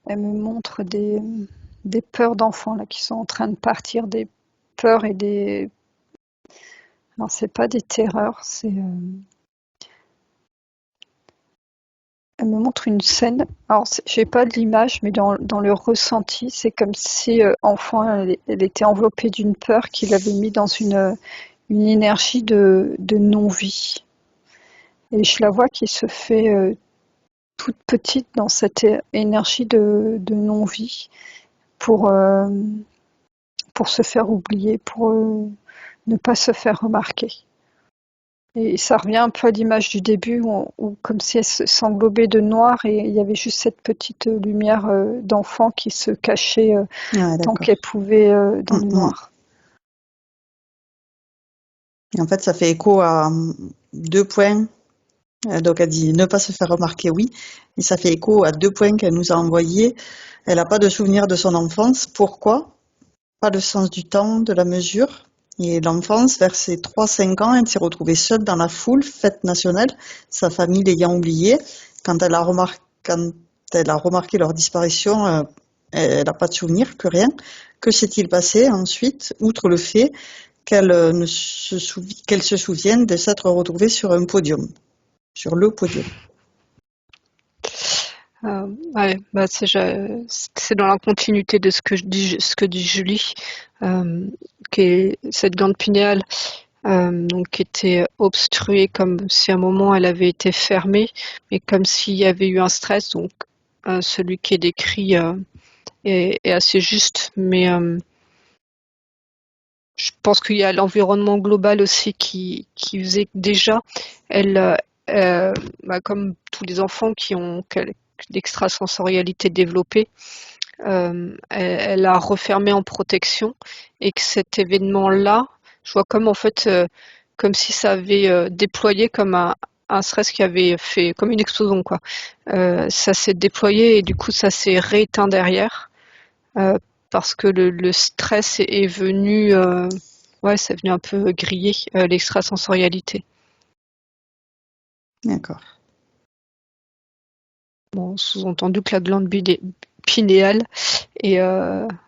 elle me montre des peurs d'enfants là, qui sont en train de partir, des peurs et des... Alors, c'est pas des terreurs, elle me montre une scène. Alors, j'ai pas de l'image, mais dans le ressenti, c'est comme si, enfant, elle était enveloppée d'une peur qui l'avait mis dans une énergie de non-vie. Et je la vois qui se fait toute petite dans cette énergie de non-vie pour, pour se faire oublier, pour ne pas se faire remarquer. Et ça revient un peu à l'image du début où comme si elle s'englobait de noir et il y avait juste cette petite lumière d'enfant qui se cachait Ouais, tant d'accord. qu'elle pouvait dans le noir. Et en fait, ça fait écho à 2 points. Donc, elle dit ne pas se faire remarquer, oui. Et ça fait écho à 2 points qu'elle nous a envoyés. Elle n'a pas de souvenir de son enfance. Pourquoi? Pas le sens du temps, de la mesure. Et l'enfance, vers ses 3-5 ans, elle s'est retrouvée seule dans la foule, fête nationale, sa famille l'ayant oubliée. Quand elle a remarqué leur disparition, elle n'a pas de souvenir, plus rien. Que s'est-il passé ensuite, outre le fait qu'elle se souvienne de s'être retrouvée sur un podium, sur le podium? Ouais, bah c'est dans la continuité de ce que dit Julie, qui est cette glande pinéale, donc qui était obstruée, comme si à un moment elle avait été fermée, mais comme s'il y avait eu un stress. Donc celui qui est décrit est assez juste, mais je pense qu'il y a l'environnement global aussi qui faisait que déjà elle, comme tous les enfants qui ont l'extrasensorialité développée, elle a refermé en protection, et que cet événement-là, je vois comme en fait, comme si ça avait déployé comme un stress qui avait fait comme une explosion, quoi. Ça s'est déployé et du coup ça s'est rééteint derrière, parce que le stress est venu, ouais, c'est venu un peu griller l'extrasensorialité. D'accord. Bon, sous-entendu que la glande pinéale est,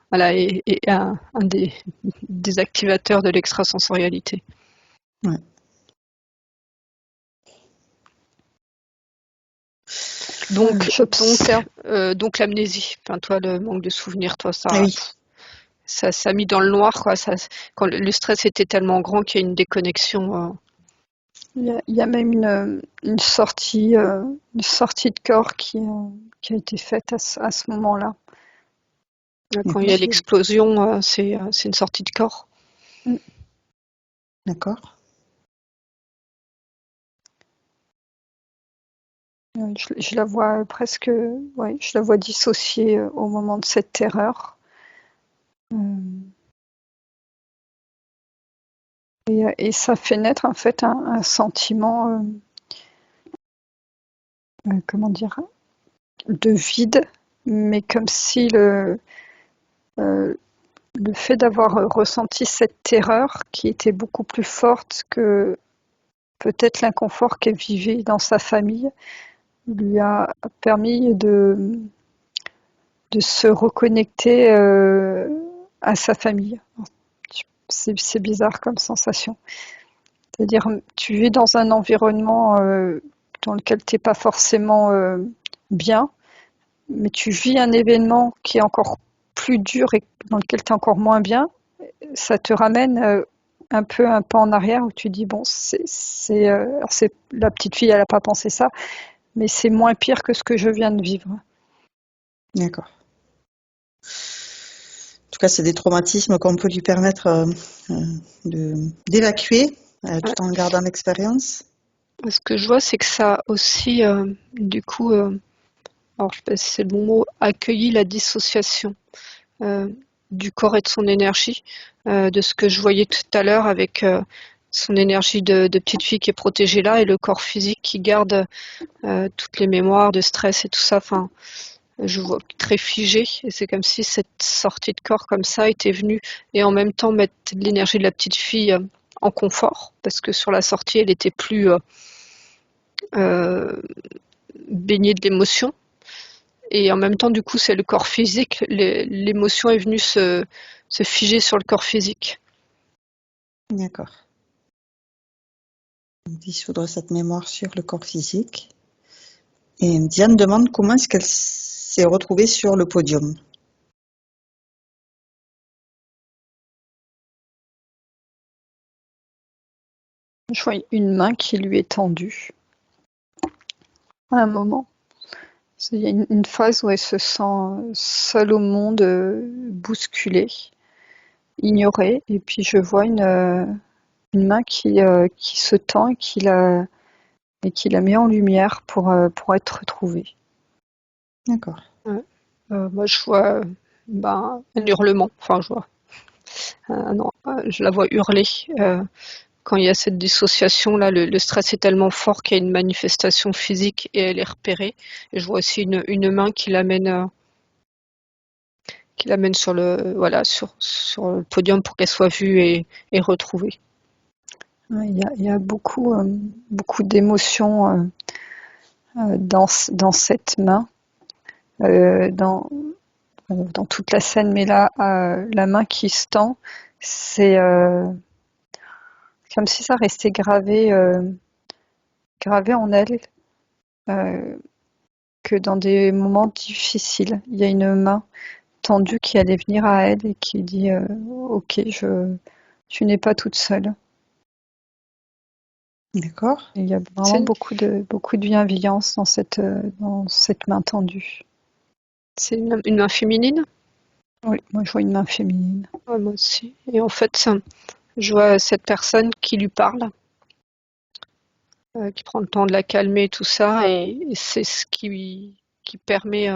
voilà, est un des activateurs de l'extrasensorialité. Ouais. Donc l'amnésie, enfin, toi, le manque de souvenirs, toi, Ah oui. ça a mis dans le noir, quoi. Quand le stress était tellement grand qu'il y a une déconnexion. Il y a même une sortie de corps qui a été faite à ce moment-là. Quand il y a l'explosion, c'est une sortie de corps. D'accord. Je la vois presque, ouais, je la vois dissociée au moment de cette terreur. Et ça fait naître en fait un sentiment, comment dire, de vide, mais comme si le fait d'avoir ressenti cette terreur qui était beaucoup plus forte que peut-être l'inconfort qu'elle vivait dans sa famille, lui a permis de se reconnecter à sa famille. C'est bizarre comme sensation. C'est-à-dire, tu vis dans un environnement dans lequel tu n'es pas forcément bien, mais tu vis un événement qui est encore plus dur et dans lequel tu es encore moins bien, ça te ramène un peu en arrière où tu dis bon, alors la petite fille, elle n'a pas pensé ça, mais c'est moins pire que ce que je viens de vivre. D'accord. En tout cas, c'est des traumatismes qu'on peut lui permettre d'évacuer tout en gardant l'expérience. Ce que je vois, c'est que ça a aussi, du coup, alors je sais pas si c'est le bon mot, accueilli la dissociation du corps et de son énergie, de ce que je voyais tout à l'heure avec son énergie de petite fille qui est protégée là et le corps physique qui garde toutes les mémoires de stress et tout ça. Enfin, je vois très figé et c'est comme si cette sortie de corps comme ça était venue et en même temps mettre l'énergie de la petite fille en confort parce que sur la sortie elle était plus baignée de l'émotion et en même temps du coup c'est le corps physique, l'émotion est venue se figer sur le corps physique. D'accord. Dissoudre cette mémoire sur le corps physique. Et Diane demande comment est-ce qu'elle s'est retrouvée sur le podium. Je vois une main qui lui est tendue à un moment. Il y a une phase où elle se sent seule au monde, bousculée, ignorée, et puis je vois une main qui se tend et qui la met en lumière pour être retrouvée. D'accord. Ouais. Moi je vois un hurlement, enfin je vois non, je la vois hurler quand il y a cette dissociation là, le stress est tellement fort qu'il y a une manifestation physique et elle est repérée. Et je vois aussi une main qui l'amène sur le podium pour qu'elle soit vue et retrouvée. Il y a beaucoup d'émotions dans cette main, dans toute la scène, mais là, la main qui se tend, c'est comme si ça restait gravé en elle, que dans des moments difficiles, il y a une main tendue qui allait venir à elle et qui dit ok, tu n'es pas toute seule. D'accord. Et il y a vraiment beaucoup de bienveillance dans cette main tendue. C'est une main féminine? Oui, moi je vois une main féminine. Ouais, moi aussi. Et en fait, je vois cette personne qui lui parle, qui prend le temps de la calmer, tout ça, et c'est ce qui permet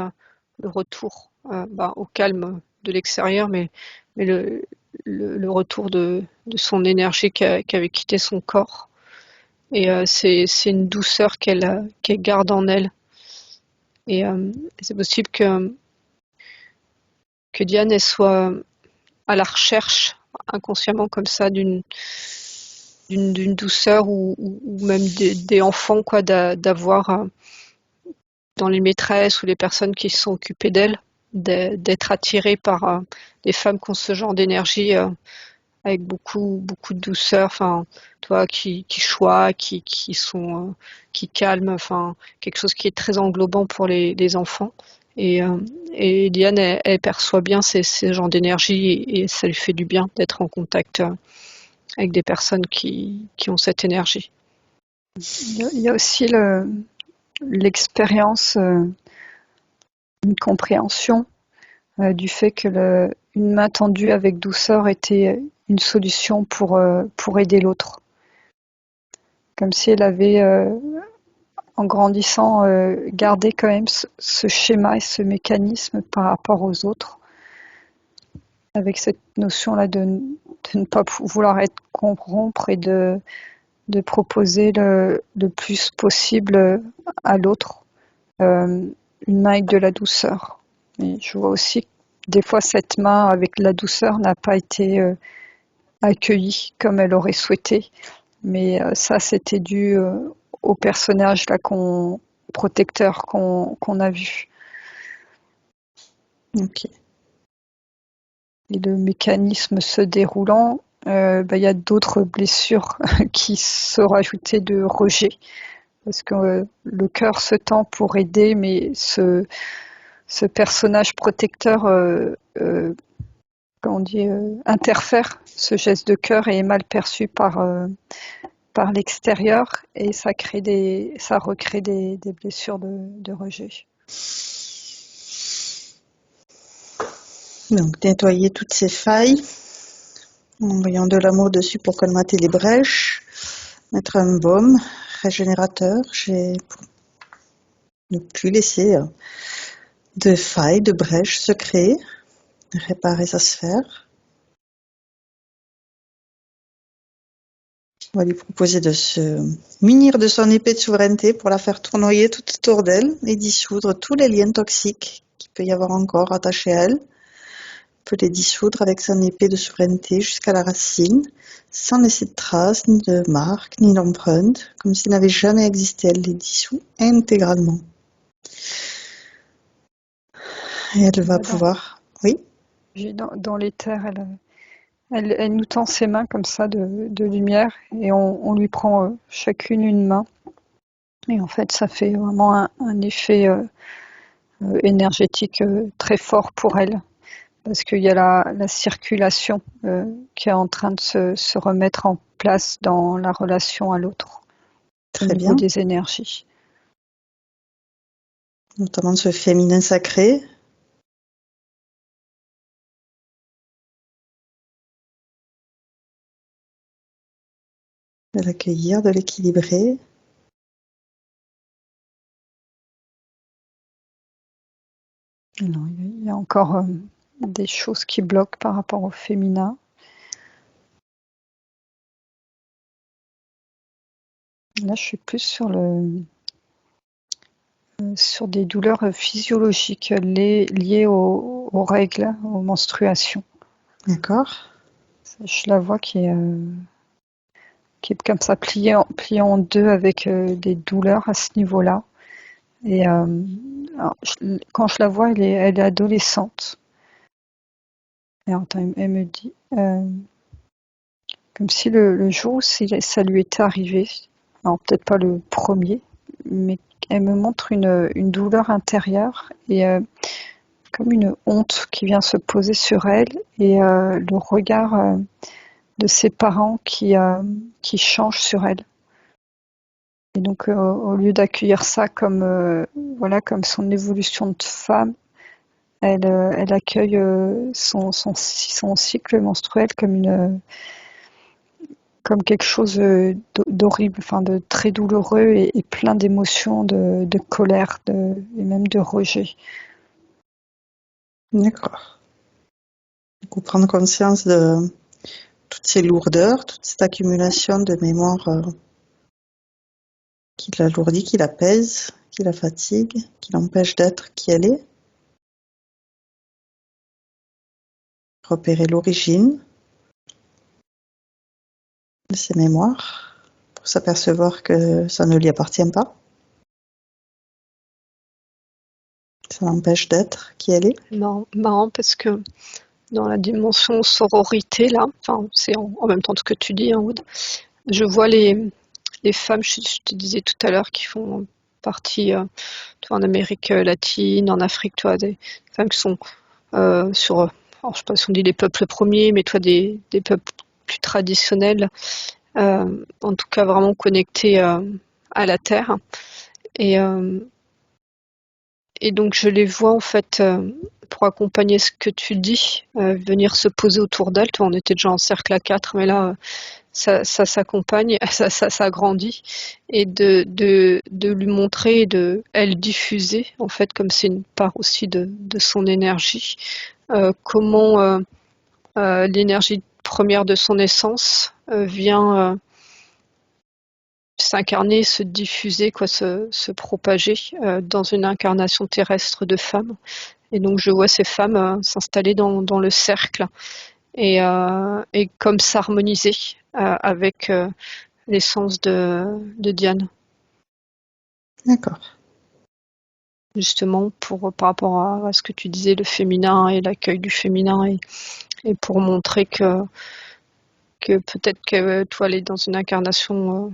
le retour au calme de l'extérieur, mais le retour de son énergie qui avait quitté son corps. Et c'est une douceur qu'elle garde en elle. Et c'est possible que Diane elle soit à la recherche inconsciemment comme ça d'une douceur ou même des enfants quoi, d'avoir dans les maîtresses ou les personnes qui se sont occupées d'elle, d'être attirée par des femmes qui ont ce genre d'énergie avec beaucoup de douceur, enfin toi qui choient, qui sont qui calment, enfin quelque chose qui est très englobant pour les enfants. Et Diane, elle perçoit bien ces genres d'énergie et ça lui fait du bien d'être en contact avec des personnes qui ont cette énergie. Il y a aussi l'expérience, une compréhension du fait que une main tendue avec douceur était une solution pour aider l'autre. Comme si elle avait, en grandissant, gardé quand même ce schéma et ce mécanisme par rapport aux autres, avec cette notion-là de ne pas vouloir être corrompre et de proposer le plus possible à l'autre une main avec de la douceur. Et je vois aussi que des fois cette main avec la douceur n'a pas été accueillie comme elle aurait souhaité, mais ça c'était dû au personnage là protecteur qu'on a vu. Ok. Et le mécanisme se déroulant, il y a d'autres blessures qui se rajoutaient de rejet. Parce que le cœur se tend pour aider, mais ce personnage protecteur comment on dit, interfère. Ce geste de cœur est mal perçu par l'extérieur et ça recrée des blessures de rejet. Donc, nettoyer toutes ces failles, en envoyant de l'amour dessus pour colmater les brèches, mettre un baume régénérateur pour ne plus laisser de failles, de brèches se créer, réparer sa sphère. On va lui proposer de se munir de son épée de souveraineté pour la faire tournoyer tout autour d'elle et dissoudre tous les liens toxiques qu'il peut y avoir encore attachés à elle. On peut les dissoudre avec son épée de souveraineté jusqu'à la racine, sans laisser de traces, ni de marques, ni d'empreintes, comme s'il n'avait jamais existé. Elle les dissout intégralement. Et elle va pouvoir... Oui. Dans l'éther, elle nous tend ses mains comme ça de lumière et on lui prend chacune une main. Et en fait, ça fait vraiment un effet énergétique très fort pour elle. Parce qu'il y a la circulation qui est en train de se remettre en place dans la relation à l'autre. Très au bien. niveau des énergies. Notamment ce féminin sacré. De l'accueillir, de l'équilibrer. Non, il y a encore des choses qui bloquent par rapport au féminin. Là, je suis plus sur des douleurs physiologiques liées aux règles, aux menstruations. D'accord. Je la vois qui est comme ça pliée en deux avec des douleurs à ce niveau-là. Et quand je la vois, elle est adolescente. Et attends, elle me dit, comme si le jour où ça lui était arrivé, alors peut-être pas le premier, mais elle me montre une douleur intérieure et comme une honte qui vient se poser sur elle et le regard de ses parents qui change sur elle. Et donc au lieu d'accueillir ça comme comme son évolution de femme, elle accueille son cycle menstruel comme quelque chose d'horrible, enfin de très douloureux et plein d'émotions, de colère et même de rejet. D'accord. Du coup, prendre conscience de toutes ces lourdeurs, toute cette accumulation de mémoire qui l'alourdit, qui la pèse, qui la fatigue, qui l'empêche d'être qui elle est. Repérer l'origine de ces mémoires pour s'apercevoir que ça ne lui appartient pas. Ça l'empêche d'être qui elle est. Marrant parce que dans la dimension sororité, là, c'est en même temps ce que tu dis, hein, Aude, je vois les femmes, je te disais tout à l'heure, qui font partie tu vois, en Amérique latine, en Afrique, tu vois, des femmes qui sont sur, alors, je sais pas si on dit les peuples premiers, mais toi, des peuples plus traditionnels, en tout cas vraiment connectés à la terre. Et donc je les vois en fait pour accompagner ce que tu dis, venir se poser autour d'elle. Toi, on était déjà en cercle à 4, mais là, ça s'accompagne, ça grandit, et de lui montrer, de elle diffuser, en fait, comme c'est une part aussi de son énergie, comment l'énergie première de son essence vient s'incarner, se diffuser, se propager dans une incarnation terrestre de femme. Et donc je vois ces femmes s'installer dans le cercle et comme s'harmoniser avec l'essence de Diane. D'accord. Justement par rapport à ce que tu disais, le féminin et l'accueil du féminin, et pour montrer que peut-être que toi elle est dans une incarnation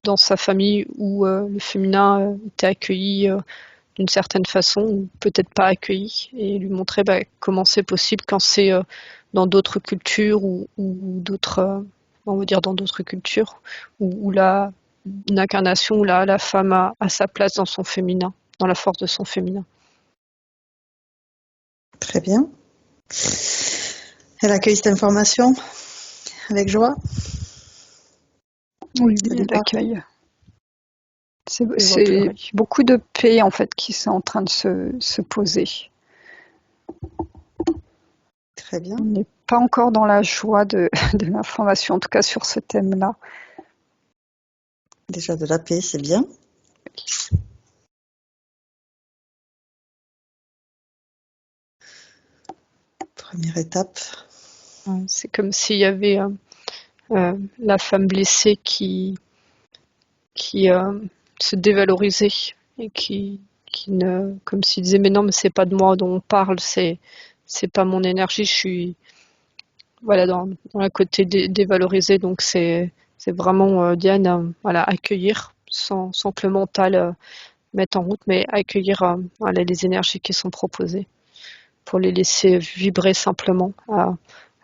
dans sa famille où le féminin était accueilli d'une certaine façon, ou peut-être pas accueilli, et lui montrer comment c'est possible quand c'est dans d'autres cultures ou d'autres, on va dire dans d'autres cultures, où une incarnation où la femme a sa place dans son féminin, dans la force de son féminin. Très bien. Elle accueille cette information avec joie? Oui, Au elle départ. accueille. C'est pleurer. beaucoup de paix en fait qui sont en train de se poser. Très bien. On n'est pas encore dans la joie de l'information, en tout cas sur ce thème-là. Déjà de la paix, c'est bien. Première étape. C'est comme s'il y avait la femme blessée qui se dévalorisait et qui ne, comme s'il disait mais non, mais c'est pas de moi dont on parle, c'est pas mon énergie, je suis voilà dans la côté dévalorisé, donc c'est vraiment Diane, voilà, accueillir sans que le mental mette en route, mais accueillir voilà, les énergies qui sont proposées pour les laisser vibrer simplement à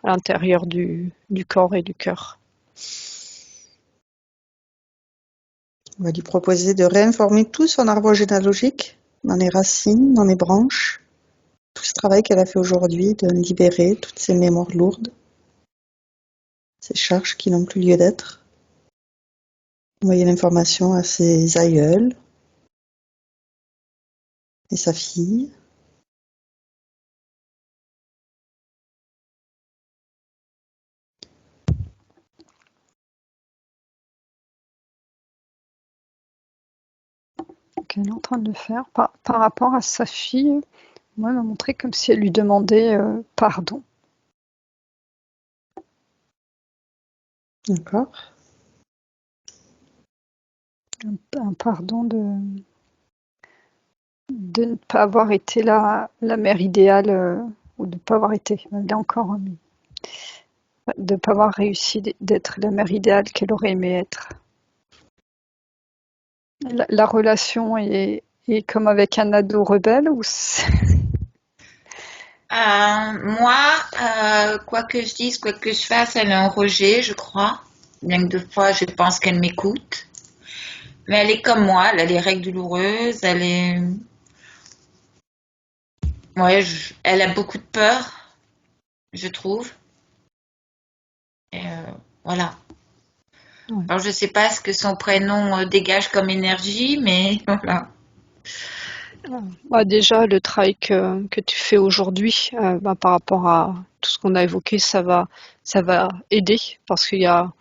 l'intérieur du corps et du cœur. On va lui proposer de réinformer tout son arbre généalogique, dans les racines, dans les branches, tout ce travail qu'elle a fait aujourd'hui, de libérer toutes ces mémoires lourdes, ces charges qui n'ont plus lieu d'être. Envoyer l'information à ses aïeuls et sa fille. Qu'elle est en train de le faire. Par rapport à sa fille, moi, elle m'a montré comme si elle lui demandait pardon. D'accord. Un pardon de ne pas avoir été la mère idéale, ou de ne pas avoir été, elle est encore, de ne pas avoir réussi d'être la mère idéale qu'elle aurait aimé être. La relation est comme avec un ado rebelle ou Moi, quoi que je dise, quoi que je fasse, elle est en rejet, je crois. Bien que deux fois, je pense qu'elle m'écoute. Mais elle est comme moi, elle a les règles douloureuses, ouais, elle a beaucoup de peur, je trouve. Et, voilà. Ouais. Alors, je sais pas ce que son prénom dégage comme énergie, mais voilà. Déjà, le travail que tu fais aujourd'hui, par rapport à tout ce qu'on a évoqué, ça va aider parce qu'il y a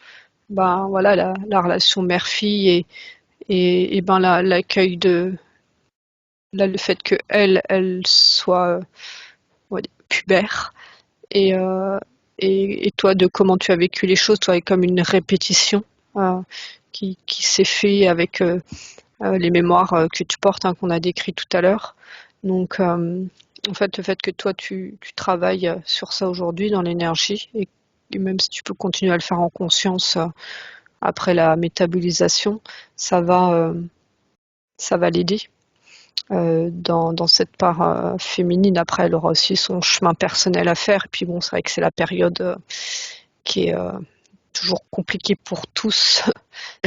voilà, la relation mère-fille et l'accueil de là, le fait que elle soit on va dire, pubère et, et toi de comment tu as vécu les choses, toi, est comme une répétition qui s'est fait avec les mémoires que tu portes, qu'on a décrit tout à l'heure. Donc, en fait, le fait que toi, tu travailles sur ça aujourd'hui, dans l'énergie, et même si tu peux continuer à le faire en conscience après la métabolisation, ça va l'aider dans cette part féminine. Après, elle aura aussi son chemin personnel à faire. Et puis bon, c'est vrai que c'est la période qui est toujours compliquée pour tous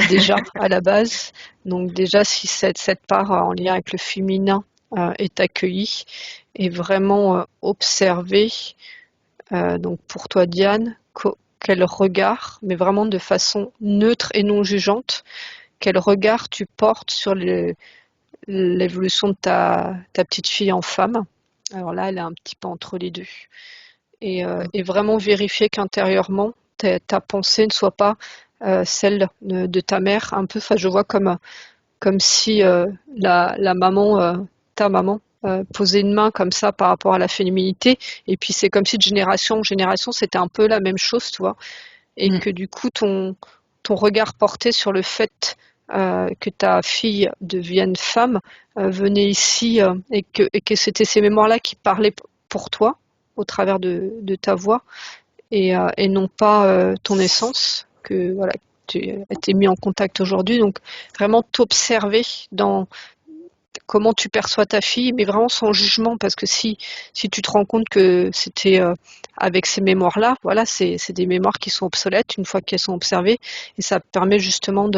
déjà à la base. Donc déjà, si cette part en lien avec le féminin est accueillie et vraiment observée, donc pour toi Diane, quel regard, mais vraiment de façon neutre et non jugeante, quel regard tu portes sur l'évolution de ta petite fille en femme. Alors là, elle est un petit peu entre les deux. Et vraiment vérifier qu'intérieurement, ta pensée ne soit pas celle de ta mère, un peu. Enfin, je vois comme si la maman, ta maman, posait une main comme ça par rapport à la féminité. Et puis c'est comme si de génération en génération, c'était un peu la même chose, tu vois. Et que du coup, ton regard porté sur le fait que ta fille devienne femme venait ici et que c'était ces mémoires-là qui parlaient pour toi au travers de ta voix et non pas ton essence que voilà tu as été mis en contact aujourd'hui. Donc vraiment t'observer dans comment tu perçois ta fille, mais vraiment sans jugement, parce que si tu te rends compte que c'était avec ces mémoires-là, voilà, c'est des mémoires qui sont obsolètes une fois qu'elles sont observées, et ça permet justement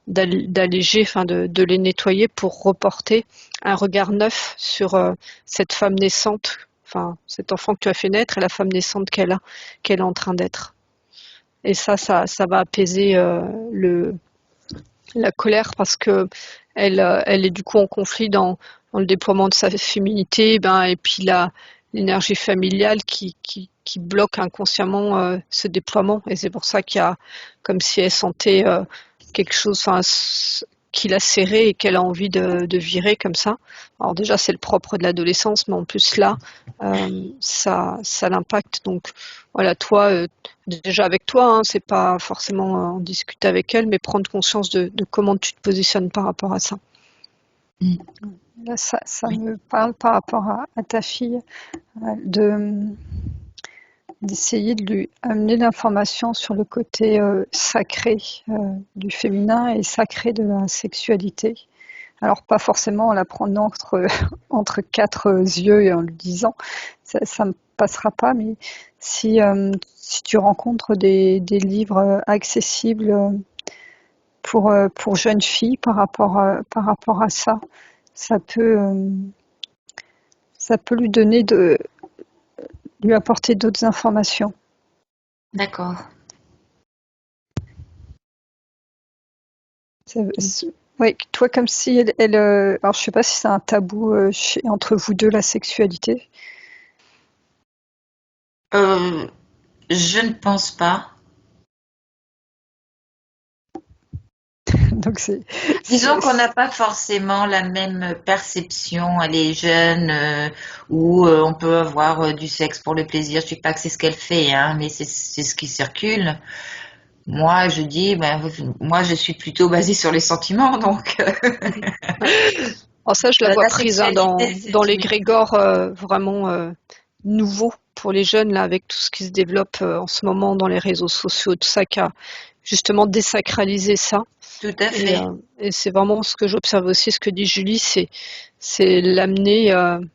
d'alléger, enfin de les nettoyer pour reporter un regard neuf sur cette femme naissante, enfin cet enfant que tu as fait naître et la femme naissante qu'elle est en train d'être. Et ça va apaiser la colère, parce que elle est du coup en conflit dans le déploiement de sa féminité, et puis l'énergie familiale qui bloque inconsciemment ce déploiement. Et c'est pour ça qu'il y a comme si elle sentait quelque chose, qui l'a serré et qu'elle a envie de virer comme ça. Alors déjà, c'est le propre de l'adolescence, mais en plus là, ça l'impacte. Donc voilà, toi, déjà avec toi, hein, c'est pas forcément en discuter avec elle, mais prendre conscience de comment tu te positionnes par rapport à ça. Là, ça me parle par rapport à ta fille, d'essayer de lui amener l'information sur le côté sacré du féminin et sacré de la sexualité. Alors pas forcément en la prenant entre quatre yeux et en lui disant ça ne passera pas, mais si tu rencontres des livres accessibles pour jeunes filles par rapport à ça, ça peut lui apporter d'autres informations. D'accord. Oui, toi, comme si alors je sais pas si c'est un tabou entre vous deux, la sexualité. Je ne pense pas. Donc Disons qu'on n'a pas forcément la même perception, elle est jeune, où on peut avoir du sexe pour le plaisir. Je dis pas que c'est ce qu'elle fait, hein, mais c'est ce qui circule. Moi, je dis, moi, je suis plutôt basée sur les sentiments, donc. Alors ça, je la vois prise dans sexualité, c'est l'égrégore vraiment nouveau pour les jeunes, là, avec tout ce qui se développe en ce moment dans les réseaux sociaux, tout ça qui a justement désacralisé ça. Tout à fait. Et c'est vraiment ce que j'observe aussi, ce que dit Julie, c'est l'amener,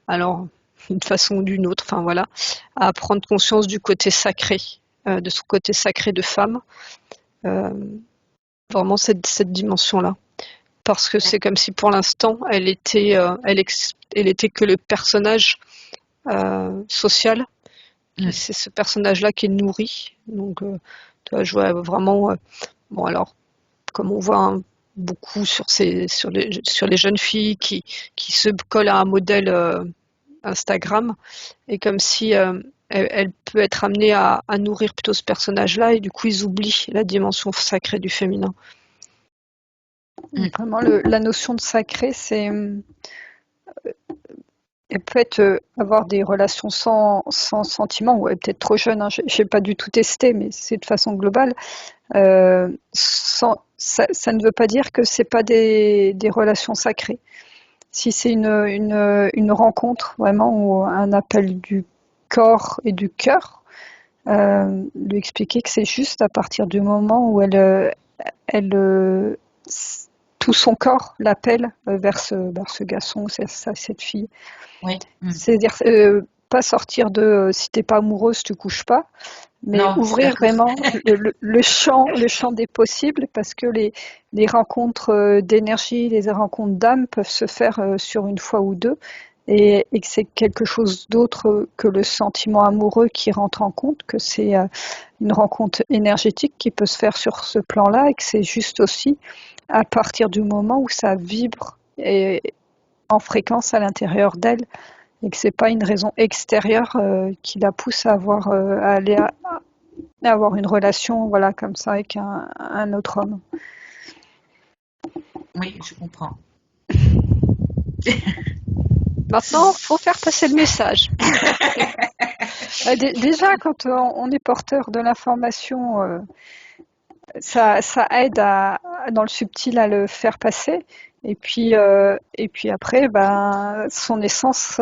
alors d'une façon ou d'une autre, enfin voilà, à prendre conscience du côté sacré, de son côté sacré de femme, vraiment cette dimension-là. Parce que c'est comme si pour l'instant, elle était que le personnage social. C'est ce personnage-là qui est nourri. Donc, tu vois, je vois vraiment. Bon, alors, comme on voit beaucoup sur les jeunes filles qui se collent à un modèle Instagram, et comme si elle peut être amenée à nourrir plutôt ce personnage-là, et du coup, ils oublient la dimension sacrée du féminin. Vraiment, la notion de sacré, c'est elle peut être avoir des relations sans sentiment, ou elle est peut-être trop jeune, hein, j'ai pas du tout testé, mais c'est de façon globale. Ça ne veut pas dire que c'est pas des relations sacrées. Si c'est une rencontre vraiment, ou un appel du corps et du cœur, lui expliquer que c'est juste à partir du moment où tout son corps l'appelle vers ce garçon, cette fille. Oui. C'est-à-dire pas sortir si t'es pas amoureuse, tu couches pas, mais Non, ouvrir vraiment le champ des possibles, parce que les rencontres d'énergie, les rencontres d'âme peuvent se faire sur une fois ou deux, et que c'est quelque chose d'autre que le sentiment amoureux qui rentre en compte, que c'est une rencontre énergétique qui peut se faire sur ce plan-là, et que c'est juste aussi à partir du moment où ça vibre en fréquence à l'intérieur d'elle, et que c'est pas une raison extérieure qui la pousse à aller avoir une relation, voilà, comme ça, avec un autre homme. Oui, je comprends. Maintenant, faut faire passer le message. Déjà, quand on est porteur de l'information, ça aide dans le subtil à le faire passer. Et puis après, son essence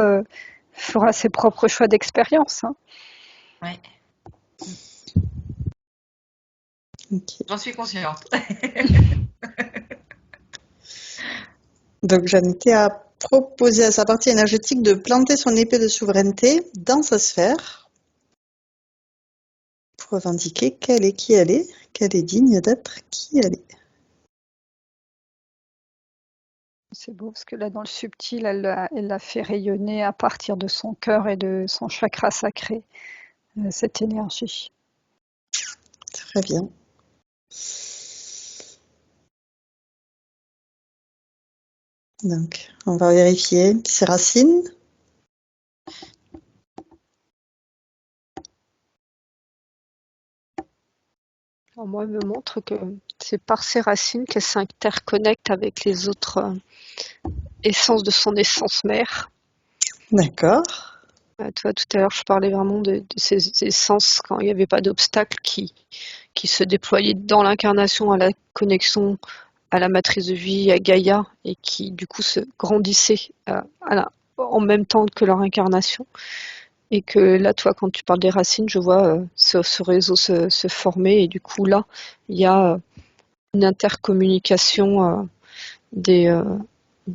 fera ses propres choix d'expérience. Hein. Ouais. Ok. J'en suis consciente. Donc Janité a proposé à sa partie énergétique de planter son épée de souveraineté dans sa sphère pour revendiquer qu'elle est qui elle est, qu'elle est digne d'être qui elle est. C'est beau parce que là, dans le subtil, elle l'a fait rayonner à partir de son cœur et de son chakra sacré, cette énergie. Très bien. Donc, on va vérifier ses racines. Alors moi, elle me montre que c'est par ses racines qu'elle s'interconnecte avec les autres essences de son essence mère. D'accord. Tu vois, tout à l'heure, je parlais vraiment de ces essences quand il n'y avait pas d'obstacle qui se déployaient dans l'incarnation à la connexion à la matrice de vie, à Gaïa, et qui du coup se grandissaient en même temps que leur incarnation. Et que là, toi, quand tu parles des racines, je vois ce réseau se former, et du coup là, il y a une intercommunication de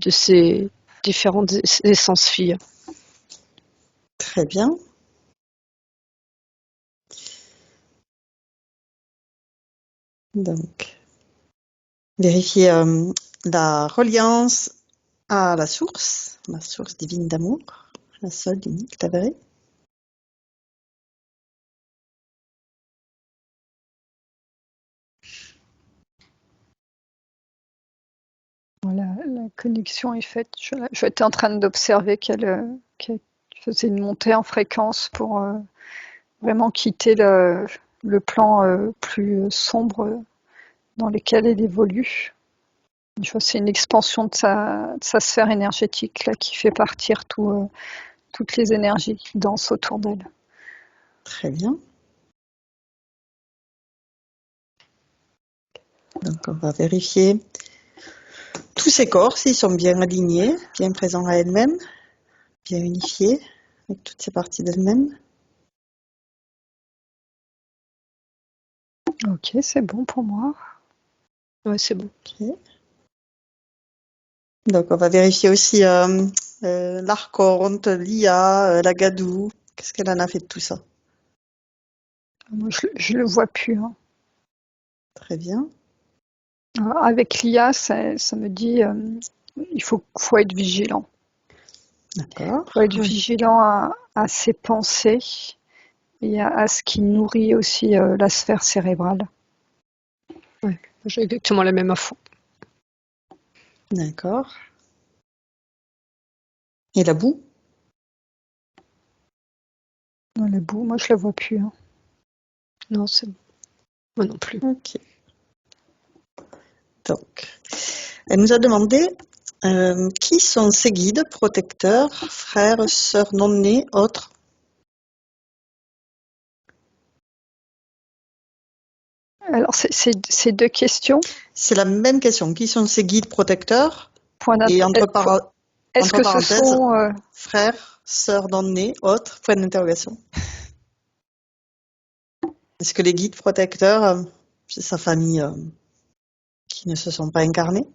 ces différentes essences filles. Très bien. Donc, vérifier la reliance à la source divine d'amour, la seule, unique, la vraie. Voilà, la connexion est faite. J'étais en train d'observer qu'elle faisait une montée en fréquence pour vraiment quitter le plan plus sombre dans lequel elle évolue. Je vois, c'est une expansion de sa sphère énergétique là, qui fait partir toutes les énergies qui dansent autour d'elle. Très bien. Donc, on va vérifier tous ces corps, s'ils sont bien alignés, bien présents à elle-même, bien unifiés avec toutes ces parties d'elle-même. Ok, c'est bon pour moi. Ouais, c'est bon. Okay. Donc, on va vérifier aussi l'Archonte, l'Ia, la Gadou. Qu'est-ce qu'elle en a fait de tout ça? Moi, je le vois plus. Hein. Très bien. Avec l'IA, ça me dit il faut être vigilant. D'accord. Il faut être vigilant à ses pensées et à ce qui nourrit aussi la sphère cérébrale. Ouais, j'ai exactement la même info. D'accord. Et la boue? Dans le bout, moi je la vois plus. Hein. Non, c'est bon. Moi non plus. Ok. Donc, elle nous a demandé qui sont ses guides, protecteurs, frères, sœurs non nés, autres. Alors, c'est deux questions. C'est la même question. Qui sont ses guides protecteurs? Point Et entre Est-ce que ce parenthèses, sont frères, sœurs non nés, autres, point d'interrogation. Est-ce que les guides protecteurs, c'est sa famille qui ne se sont pas incarnés?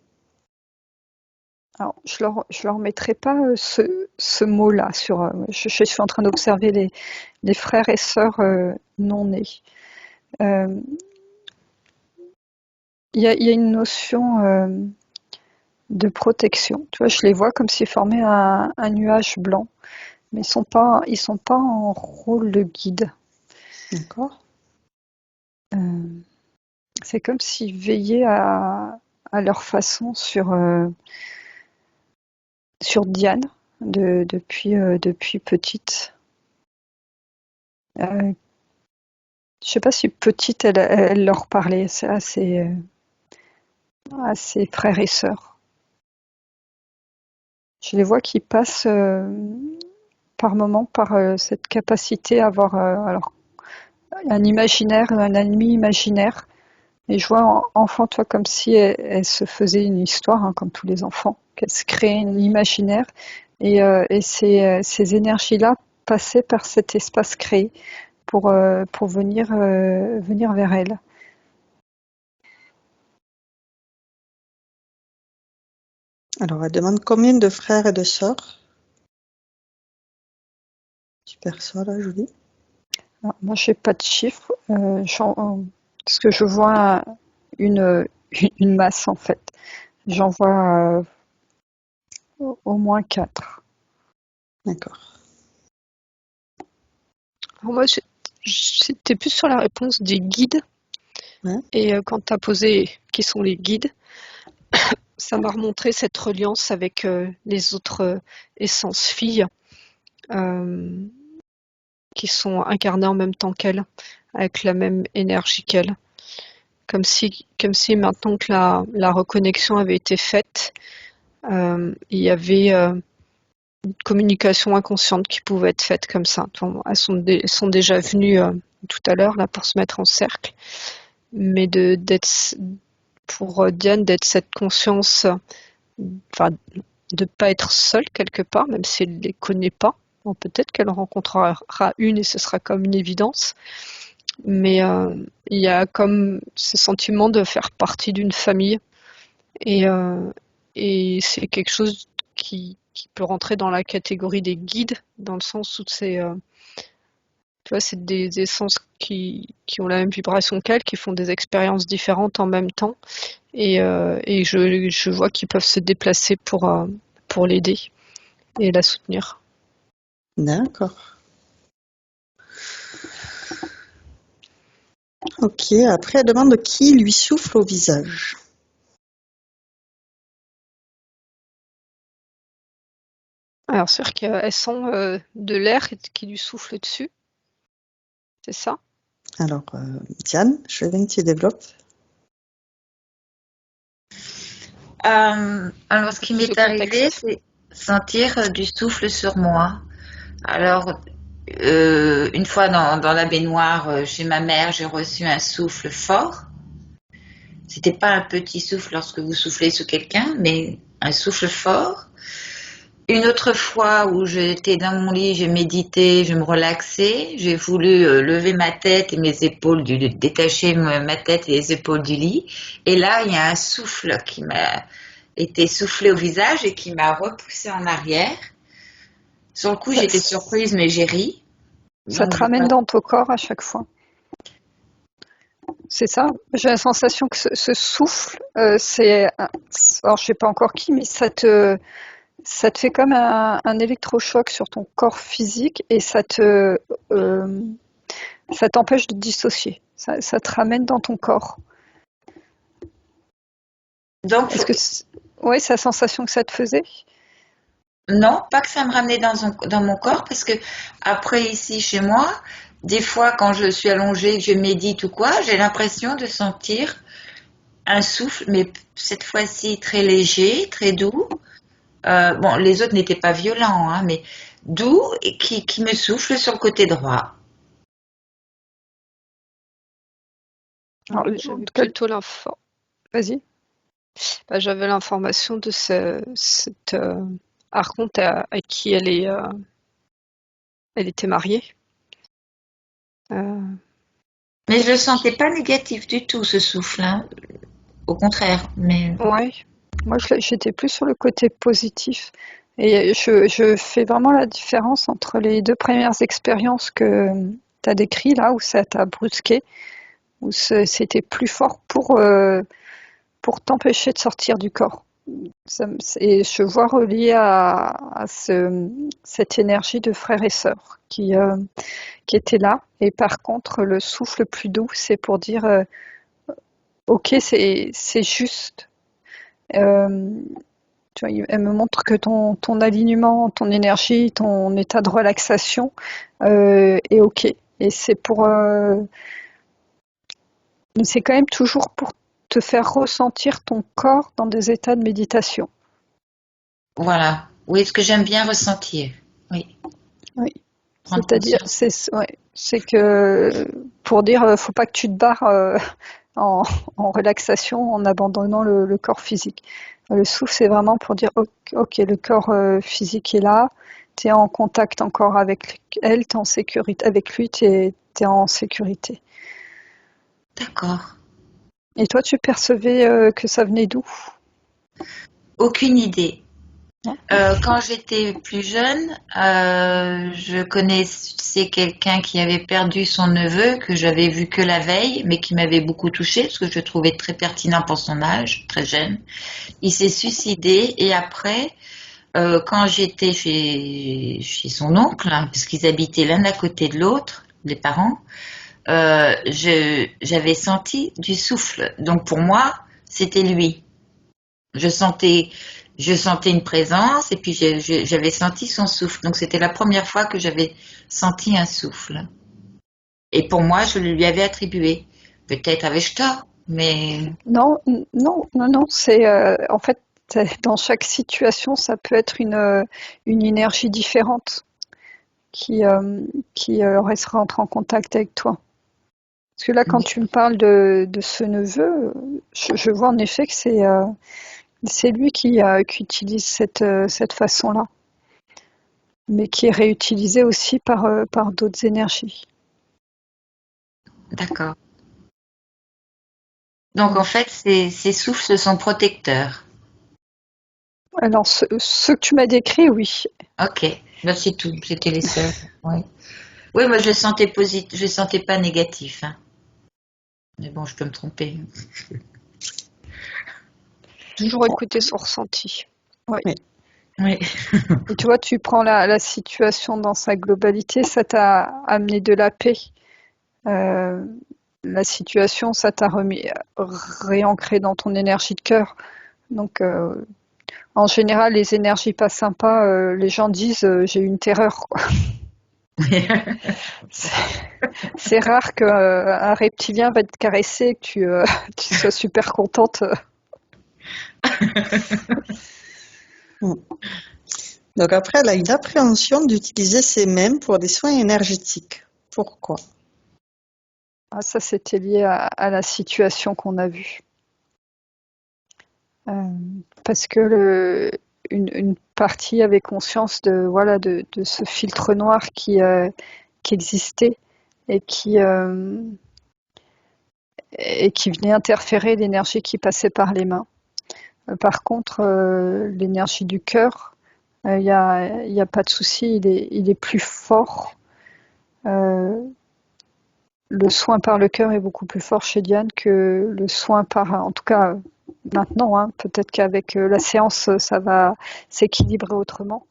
alors, je leur mettrai pas ce mot-là sur. Je suis en train d'observer les frères et sœurs non nés. Il y a une notion de protection. Tu vois, je les vois comme s'ils formaient un nuage blanc, mais ils sont pas en rôle de guide. D'accord. C'est comme s'ils veillaient à leur façon sur Diane depuis petite. Je sais pas si petite elle leur parlait à ses frères et sœurs. Je les vois qui passent par moment par cette capacité à avoir alors un imaginaire, un ennemi imaginaire. Et je vois enfant, toi, comme si elle se faisait une histoire, hein, comme tous les enfants, qu'elle se créait une imaginaire. Et ces énergies-là passaient par cet espace créé pour venir vers elle. Alors, elle demande combien de frères et de sœurs tu perçois là, Julie? Alors, moi, j'ai pas de chiffre, parce que je vois une, une masse en fait. J'en vois au moins 4. D'accord. Alors moi, j'étais plus sur la réponse des guides. Ouais. Et quand tu as posé qui sont les guides, ça m'a remontré cette reliance avec les autres essences filles euh, qui sont incarnées en même temps qu'elle, avec la même énergie qu'elle. Comme si maintenant que la reconnexion avait été faite, il y avait une communication inconsciente qui pouvait être faite comme ça. Bon, elles sont déjà venues tout à l'heure là pour se mettre en cercle, mais pour Diane d'être cette conscience, enfin de pas être seule quelque part, même si elle ne les connaît pas. Bon, peut-être qu'elle en rencontrera une et ce sera comme une évidence. Mais il y a comme ce sentiment de faire partie d'une famille. Et, c'est quelque chose qui peut rentrer dans la catégorie des guides, dans le sens où tu vois, c'est des essences qui ont la même vibration qu'elle, qui font des expériences différentes en même temps. Et je vois qu'ils peuvent se déplacer pour l'aider et la soutenir. D'accord. Ok, après, elle demande qui lui souffle au visage. Alors, c'est-à-dire qu'elles sont de l'air qui lui souffle dessus, c'est ça? Alors, Diane, je veux bien que tu développes. Alors, ce qui Plus de m'est arrivé, contexte. c'est sentir du souffle sur moi. Alors, une fois dans la baignoire chez ma mère, j'ai reçu un souffle fort. C'était pas un petit souffle lorsque vous soufflez sur quelqu'un, mais un souffle fort. Une autre fois où j'étais dans mon lit, j'ai médité, je me relaxais, j'ai voulu lever ma tête et mes épaules, détacher ma tête et les épaules du lit. Et là, il y a un souffle qui m'a été soufflé au visage et qui m'a repoussé en arrière. Sur le coup, Ça, j'étais surprise, mais j'ai ri. ça Donc, te ramène dans ton corps à chaque fois. C'est ça. J'ai la sensation que ce souffle, alors je sais pas encore qui, mais ça te fait comme un électrochoc sur ton corps physique et euh, ça t'empêche de te dissocier. Ça te ramène dans ton corps. donc Est-ce que ouais, c'est la sensation que ça te faisait? non, pas que ça me ramenait dans mon corps, parce que après, ici, chez moi, des fois, quand je suis allongée, que je médite ou quoi, j'ai l'impression de sentir un souffle, mais cette fois-ci très léger, très doux. Bon, les autres n'étaient pas violents, hein, mais doux et qui me souffle sur le côté droit. Alors, J'avais plutôt l'info. vas-y. J'avais l'information de cette archonte à qui elle était mariée. Mais je le sentais pas négatif du tout, ce souffle, hein. Au contraire. Mais Ouais. Moi, j'étais plus sur le côté positif. Et je fais vraiment la différence entre les deux premières expériences que tu as décrites là, où ça t'a brusqué, où c'était plus fort pour t'empêcher de sortir du corps. Et je vois relié à cette énergie de frères et sœurs qui était là. Et par contre, le souffle plus doux, c'est pour dire ok, c'est juste. Euh, Tu vois, elle me montre que ton alignement, ton énergie, ton état de relaxation est ok. Et c'est quand même toujours pour te faire ressentir ton corps dans des états de méditation. voilà. Oui, ce que j'aime bien ressentir. Oui, Oui. prendre C'est-à-dire, conscience. c'est que pour dire, faut pas que tu te barres en, en relaxation en abandonnant le corps physique. Le souffle, c'est vraiment pour dire, ok, le corps physique est là, tu es en contact encore avec elle, tu es en sécurité, avec lui, tu es en sécurité. D'accord. Et toi, tu percevais que ça venait d'où? Aucune idée. Non. Quand j'étais plus jeune, je connaissais quelqu'un qui avait perdu son neveu, que j'avais vu que la veille, mais qui m'avait beaucoup touchée, parce que je le trouvais très pertinent pour son âge, très jeune. Il s'est suicidé, et après, quand j'étais chez son oncle, hein, parce qu'ils habitaient l'un à côté de l'autre, les parents, j'avais senti du souffle. Donc pour moi, c'était lui. Je sentais, je sentais une présence et puis j'avais senti son souffle. Donc c'était la première fois que j'avais senti un souffle. Et pour moi, je le lui avais attribué. Peut-être avais-je tort, mais Non, non, non, non, c'est en fait dans chaque situation, ça peut être une énergie différente qui, rentre en contact avec toi. Parce que là, quand tu me parles de ce neveu, je vois en effet que c'est lui qui utilise cette façon-là, mais qui est réutilisée aussi par d'autres énergies. d'accord. Donc en fait, ces souffles sont protecteurs. Alors, ce que tu m'as décrit, oui. Ok, ben, c'est tout. C'était les seuls. Oui. Oui, moi je le sentais positif, je le sentais pas négatif, hein. Mais bon, je peux me tromper. Toujours écouter son ressenti. Oui. Et tu vois, tu prends la situation dans sa globalité, ça t'a amené de la paix. La situation, ça t'a réancré dans ton énergie de cœur. Donc, en général, les énergies pas sympas, les gens disent j'ai eu une terreur, quoi. C'est rare qu'un reptilien va te caresser et que tu sois super contente. Donc après, elle a une appréhension d'utiliser ces mêmes pour des soins énergétiques. Pourquoi? Ah, ça, c'était lié à la situation qu'on a vue. Parce que une partie avait conscience de ce filtre noir qui existait et qui venait interférer l'énergie qui passait par les mains. Par contre, l'énergie du cœur, il y a pas de souci, il est plus fort. Le soin par le cœur est beaucoup plus fort chez Diane que le soin en tout cas maintenant, hein. Peut-être qu'avec la séance, ça va s'équilibrer autrement.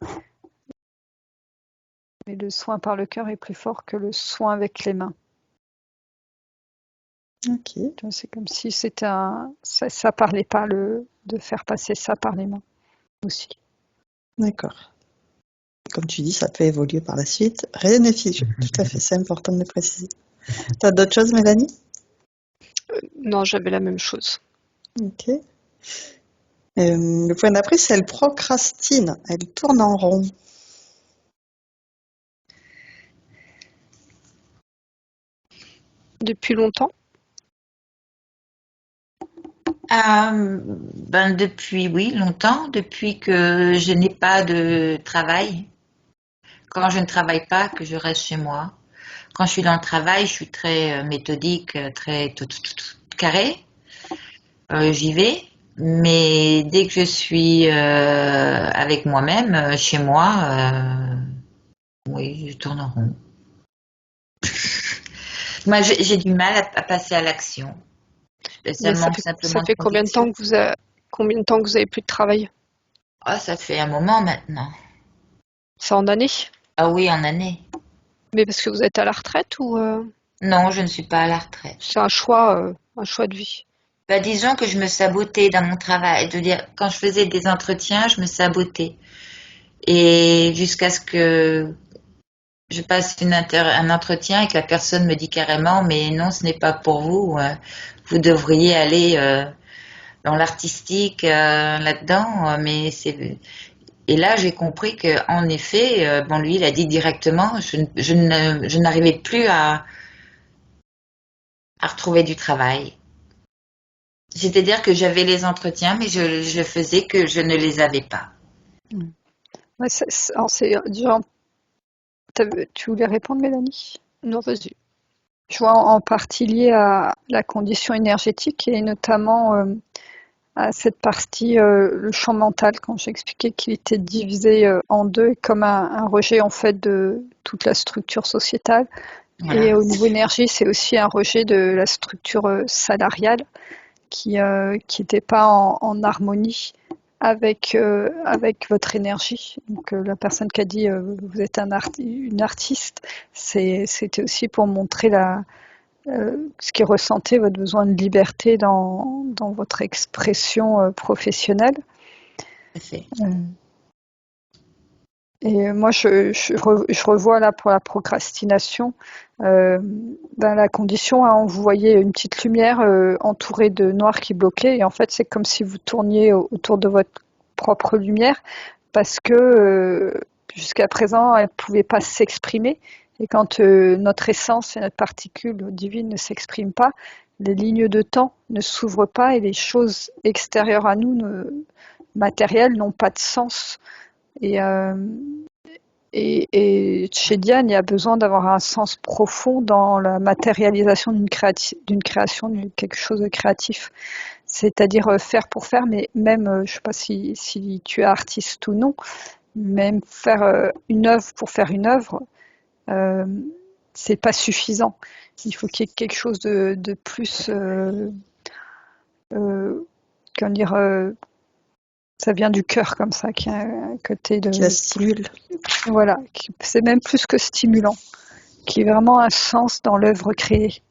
Mais le soin par le cœur est plus fort que le soin avec les mains. Ok, C'est comme si c'était ça parlait pas de faire passer ça par les mains aussi. d'accord. Comme tu dis, ça peut évoluer par la suite. Rien n'est figé. Tout à fait, c'est important de le préciser. T'as d'autres choses, Mélanie? Non, j'avais la même chose. Ok. Le point d'après, c'est elle procrastine. Elle tourne en rond. Depuis longtemps? Ben depuis, oui, longtemps, depuis que je n'ai pas de travail. Quand je ne travaille pas, que je reste chez moi. Quand je suis dans le travail, je suis très méthodique, très tout carré. J'y vais. Mais dès que je suis avec moi-même, chez moi, oui, je tourne en rond. Moi, j'ai du mal à passer à l'action. Ça Mais manque ça simplement de fait combien de temps conviction. que vous avez plus de travail? Ah, ça fait un moment maintenant. C'est en année? Ah oui, en année. Mais parce que vous êtes à la retraite ou Non, je ne suis pas à la retraite. c'est un choix de vie? Bah, disons que je me sabotais dans mon travail. Je veux dire, quand je faisais des entretiens, je me sabotais. Et jusqu'à ce que je passe un entretien et que la personne me dit carrément, mais non, ce n'est pas pour vous. Vous devriez aller dans l'artistique là-dedans. Et là, j'ai compris que en effet, bon, lui, il a dit directement, je n'arrivais plus à retrouver du travail. C'est-à-dire que j'avais les entretiens, mais je faisais que je ne les avais pas. Ouais, alors genre, tu voulais répondre, Mélanie? Non, vas-y. Je vois en partie lié à la condition énergétique et notamment à cette partie, le champ mental, quand j'expliquais qu'il était divisé en deux, comme un rejet en fait de toute la structure sociétale. Voilà. Et au niveau énergie, c'est aussi un rejet de la structure salariale qui n'était pas en harmonie avec votre énergie. Donc la personne qui a dit vous êtes une artiste, c'était aussi pour montrer ce qui ressentait votre besoin de liberté dans votre expression professionnelle. Parfait. Et moi, je revois là pour la procrastination, la condition, hein, vous voyez une petite lumière entourée de noir qui bloquait, et en fait, c'est comme si vous tourniez autour de votre propre lumière, parce que jusqu'à présent, elle ne pouvait pas s'exprimer. Et quand notre essence et notre particule divine ne s'expriment pas, les lignes de temps ne s'ouvrent pas et les choses extérieures à nous, matérielles, n'ont pas de sens. Et chez Diane, il y a besoin d'avoir un sens profond dans la matérialisation d'une création, de quelque chose de créatif. C'est-à-dire faire pour faire, mais même, je ne sais pas si tu es artiste ou non, même faire une œuvre pour faire une œuvre, c'est pas suffisant. Il faut qu'il y ait quelque chose de plus, comment dire, ça vient du cœur comme ça, qui a un côté de... Qui la stimule. Voilà, c'est même plus que stimulant, qui est vraiment un sens dans l'œuvre créée.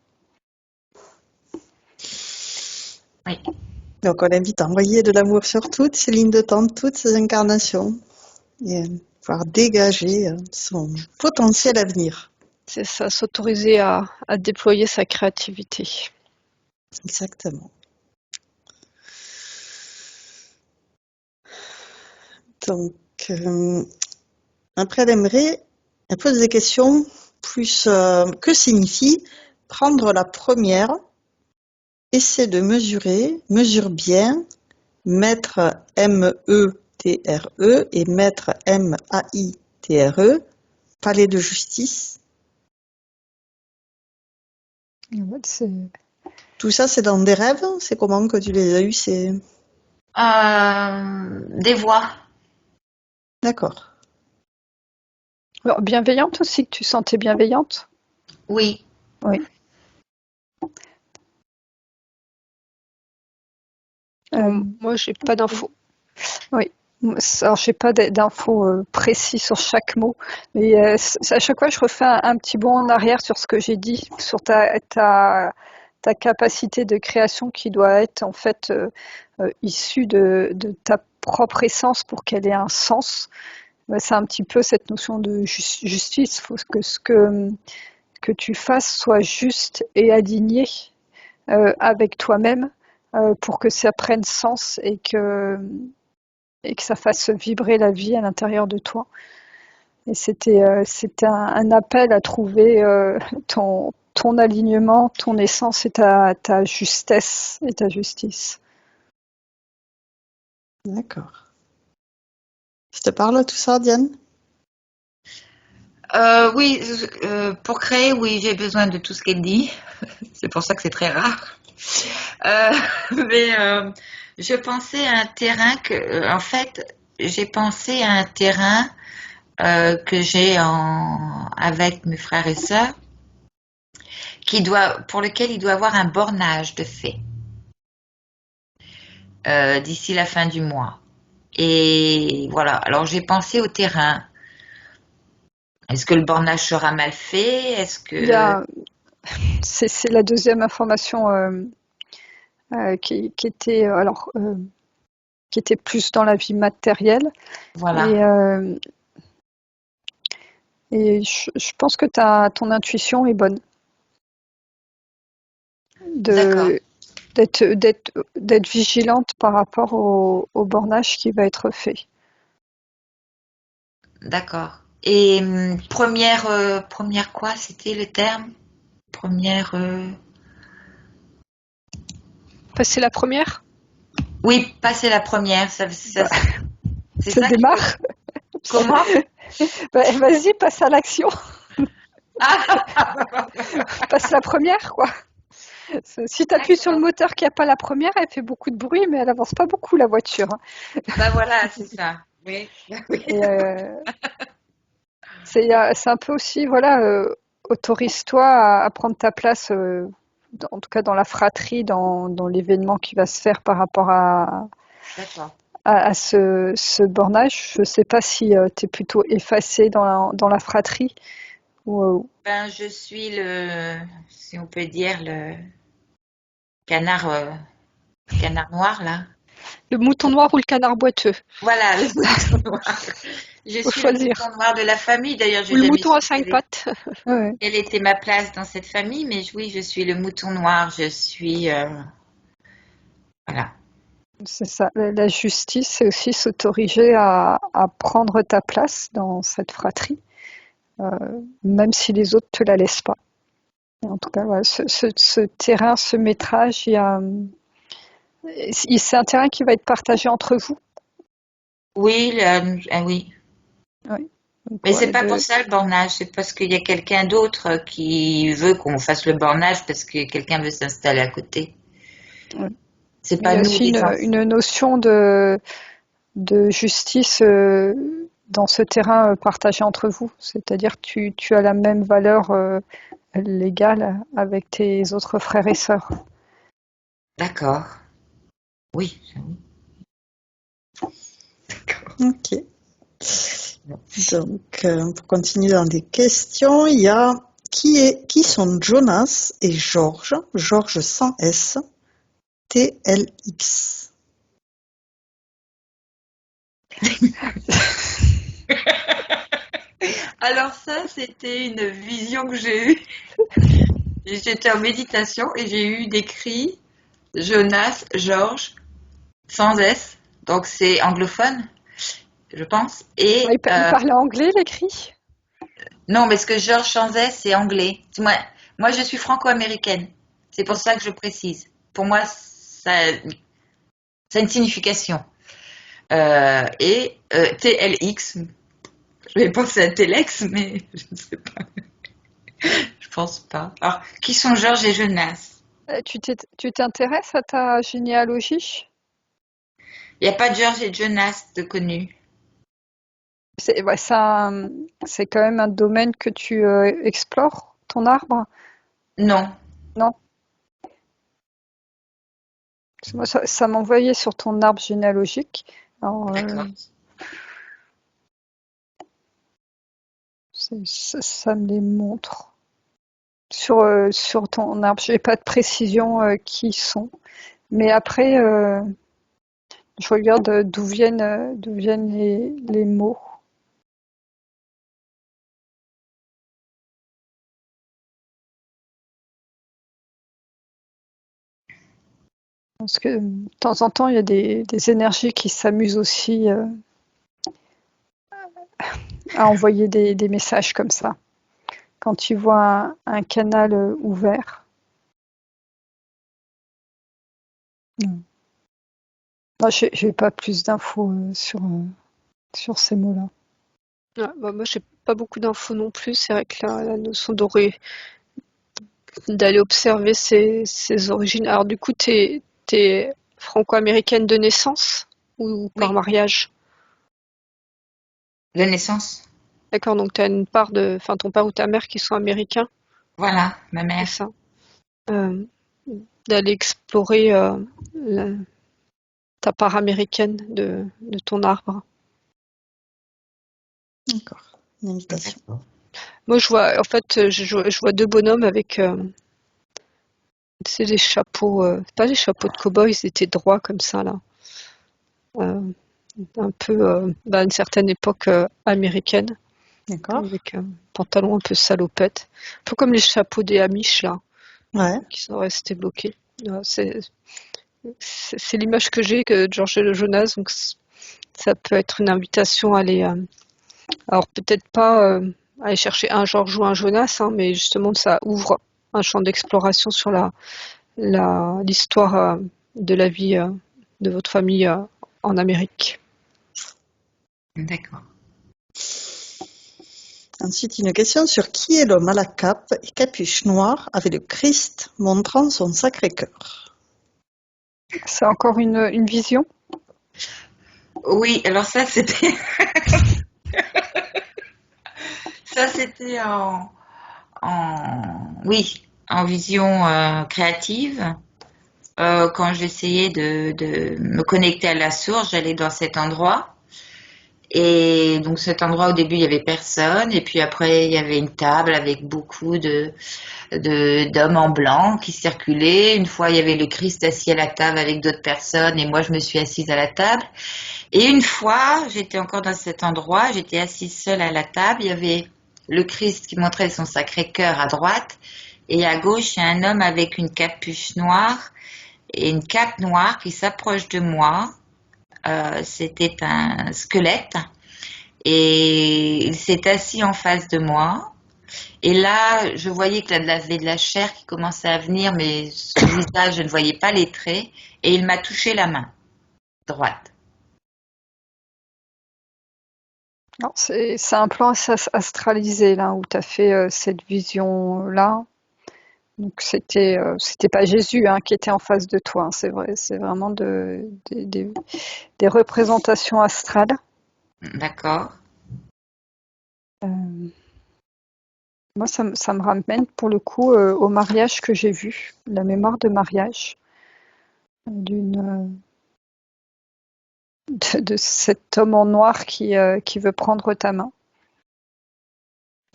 Oui. Donc on invite à envoyer de l'amour sur toutes ces lignes de temps, toutes ces incarnations, et pouvoir dégager son potentiel à venir. C'est ça, s'autoriser à déployer sa créativité. Exactement. Donc, après, elle pose des questions plus que signifie prendre la première, essaie de mesurer, mesure bien, mettre M-E-T-R-E et mettre M-A-I-T-R-E, palais de justice. Tout ça, c'est dans des rêves? C'est comment que tu les as eus? Des voix. D'accord. Alors, bienveillante aussi, que tu sentais bienveillante? Oui. Oui. Moi, j'ai pas d'infos. Oui. Alors, j'ai pas d'infos précises sur chaque mot, mais à chaque fois, je refais un petit bond en arrière sur ce que j'ai dit, sur ta capacité de création qui doit être en fait issue de ta propre essence pour qu'elle ait un sens. C'est un petit peu cette notion de justice. Il faut que ce que tu fasses soit juste et aligné avec toi-même pour que ça prenne sens et que ça fasse vibrer la vie à l'intérieur de toi. Et c'était un appel à trouver ton alignement, ton essence et ta justesse et ta justice. D'accord. Ça te parle tout ça, Diane? Oui, pour créer, oui, j'ai besoin de tout ce qu'elle dit. C'est pour ça que c'est très rare. Mais je pensais à un terrain en fait, j'ai pensé à un terrain que j'ai avec mes frères et sœurs, pour lequel il doit avoir un bornage de fait d'ici la fin du mois. Et voilà. Alors j'ai pensé au terrain. Est-ce que le bornage sera mal fait? Est-ce que C'est la deuxième information qui était qui était plus dans la vie matérielle. voilà. Et je pense que ton intuition est bonne. D'accord. D'être vigilante par rapport au bornage qui va être fait. D'accord. Et première quoi, c'était le terme? Première. Passer la première? Oui, passer la première. C'est Ça ça démarre. Comment? Vas-y, passe à l'action. Ah Passe la première, quoi. Si tu appuies sur le D'accord. moteur qui a pas la première, elle fait beaucoup de bruit, mais elle avance pas beaucoup la voiture, hein. Bah voilà, c'est ça. Oui, bah oui. Et c'est un peu aussi, voilà, autorise-toi à prendre ta place, en tout cas dans la fratrie, dans l'événement qui va se faire par rapport D'accord. à ce bornage. Je sais pas si tu es plutôt effacé dans la fratrie ou Ben, je suis si on peut dire, le canard, canard noir, là. Le mouton noir ou le canard boiteux? Voilà, le mouton noir. Je Faut suis le choisir. mouton noir de la famille. D'ailleurs, Ou j'ai le jamais mouton à su 5 pattes. ouais, quelle était ma place dans cette famille, mais oui, je suis le mouton noir. Je suis, voilà. c'est ça. La justice, c'est aussi s'autoriser à prendre ta place dans cette fratrie, euh, même si les autres te la laissent pas. Et en tout cas, voilà, ce terrain, ce métrage, c'est un terrain qui va être partagé entre vous. Oui, ah oui. Oui. Donc, Mais c'est ouais, pas pour ça le bornage, c'est parce qu'il y a quelqu'un d'autre qui veut qu'on fasse le bornage parce que quelqu'un veut s'installer à côté. ouais. C'est Mais il pas y a nous aussi les enfants. une notion de justice dans ce terrain partagé entre vous. C'est-à-dire que tu as la même valeur légale avec tes autres frères et sœurs. D'accord. Oui. Ok. Donc, pour continuer dans des questions, il y a qui sont Jonas et Georges, Georges sans S, TLX. Alors ça, c'était une vision que j'ai eue. J'étais en méditation et j'ai eu décrit Jonas, Georges, sans S, donc c'est anglophone, je pense. Ouais, il parlait anglais, l'écrit? Non, mais ce que Georges sans S, c'est anglais. Moi, je suis franco-américaine. C'est pour ça que je précise. Pour moi, ça a une signification. TLX, je vais penser à Telex, mais je ne sais pas. Je pense pas. Alors, qui sont Georges et Jonas? Tu t'intéresses à ta généalogie? Il n'y a pas de Georges et Jonas de connus. Ouais, c'est quand même un domaine que tu explores, ton arbre? Non. Non? Parce que moi, ça m'envoyait sur ton arbre généalogique. Alors, D'accord. ça me les montre. Sur ton arbre, j'ai pas de précision qui ils sont. Mais après, je regarde d'où viennent les mots. Parce que de temps en temps, il y a des énergies qui s'amusent aussi à envoyer des messages comme ça. Quand tu vois un canal ouvert. Mm. Moi, j'ai pas plus d'infos sur ces mots-là. Ouais, bah, moi, j'ai pas beaucoup d'infos non plus. C'est vrai que la notion d'aller observer ses origines. Alors, du coup, t'es franco-américaine de naissance ou par Oui. mariage? De naissance. D'accord, donc t'as une part enfin, ton père ou ta mère qui sont américains, Voilà, ma c'est mère. ça? Euh, D'aller explorer la- ta part américaine de ton arbre. D'accord. Une invitation. D'accord. Moi, je vois, en fait, je vois deux bonhommes avec, c'est des chapeaux, pas des chapeaux de cow-boy, ils étaient droits comme ça, là. Euh, un peu, bah, à une certaine époque américaine, D'accord. avec un pantalon un peu salopette. Un peu comme les chapeaux des Amish, là, Ouais. qui sont restés bloqués. Ouais, c'est l'image que j'ai de Georges et le Jonas, donc ça peut être une invitation à aller, alors peut-être pas aller chercher un Georges ou un Jonas, hein, mais justement ça ouvre un champ d'exploration sur l'histoire de la vie de votre famille en Amérique. D'accord. Ensuite, une question sur qui est l'homme à la cape et capuche noire avec le Christ montrant son Sacré-Cœur. C'est encore une vision? Oui, alors ça c'était ça c'était oui, en vision créative. Quand j'essayais de me connecter à la source, j'allais dans cet endroit. Et donc cet endroit, au début, il y avait personne. Et puis après, il y avait une table avec beaucoup d'hommes en blanc qui circulaient. Une fois, il y avait le Christ assis à la table avec d'autres personnes. Et moi, je me suis assise à la table. Et une fois, j'étais encore dans cet endroit. J'étais assise seule à la table. Il y avait le Christ qui montrait son Sacré-Cœur à droite. Et à gauche, il y a un homme avec une capuche noire et une cape noire qui s'approche de moi. C'était un squelette et il s'est assis en face de moi. Et là, je voyais qu'il avait de la chair qui commençait à venir, mais son visage, je ne voyais pas les traits. Et il m'a touché la main droite. Non, c'est un plan astralisé là où tu as fait cette vision-là. Donc c'était pas Jésus hein, qui était en face de toi, hein, c'est vrai, c'est vraiment des représentations astrales. D'accord. Euh, Moi, ça me ramène pour le coup au mariage que j'ai vu, la mémoire de mariage de cet homme en noir qui veut prendre ta main.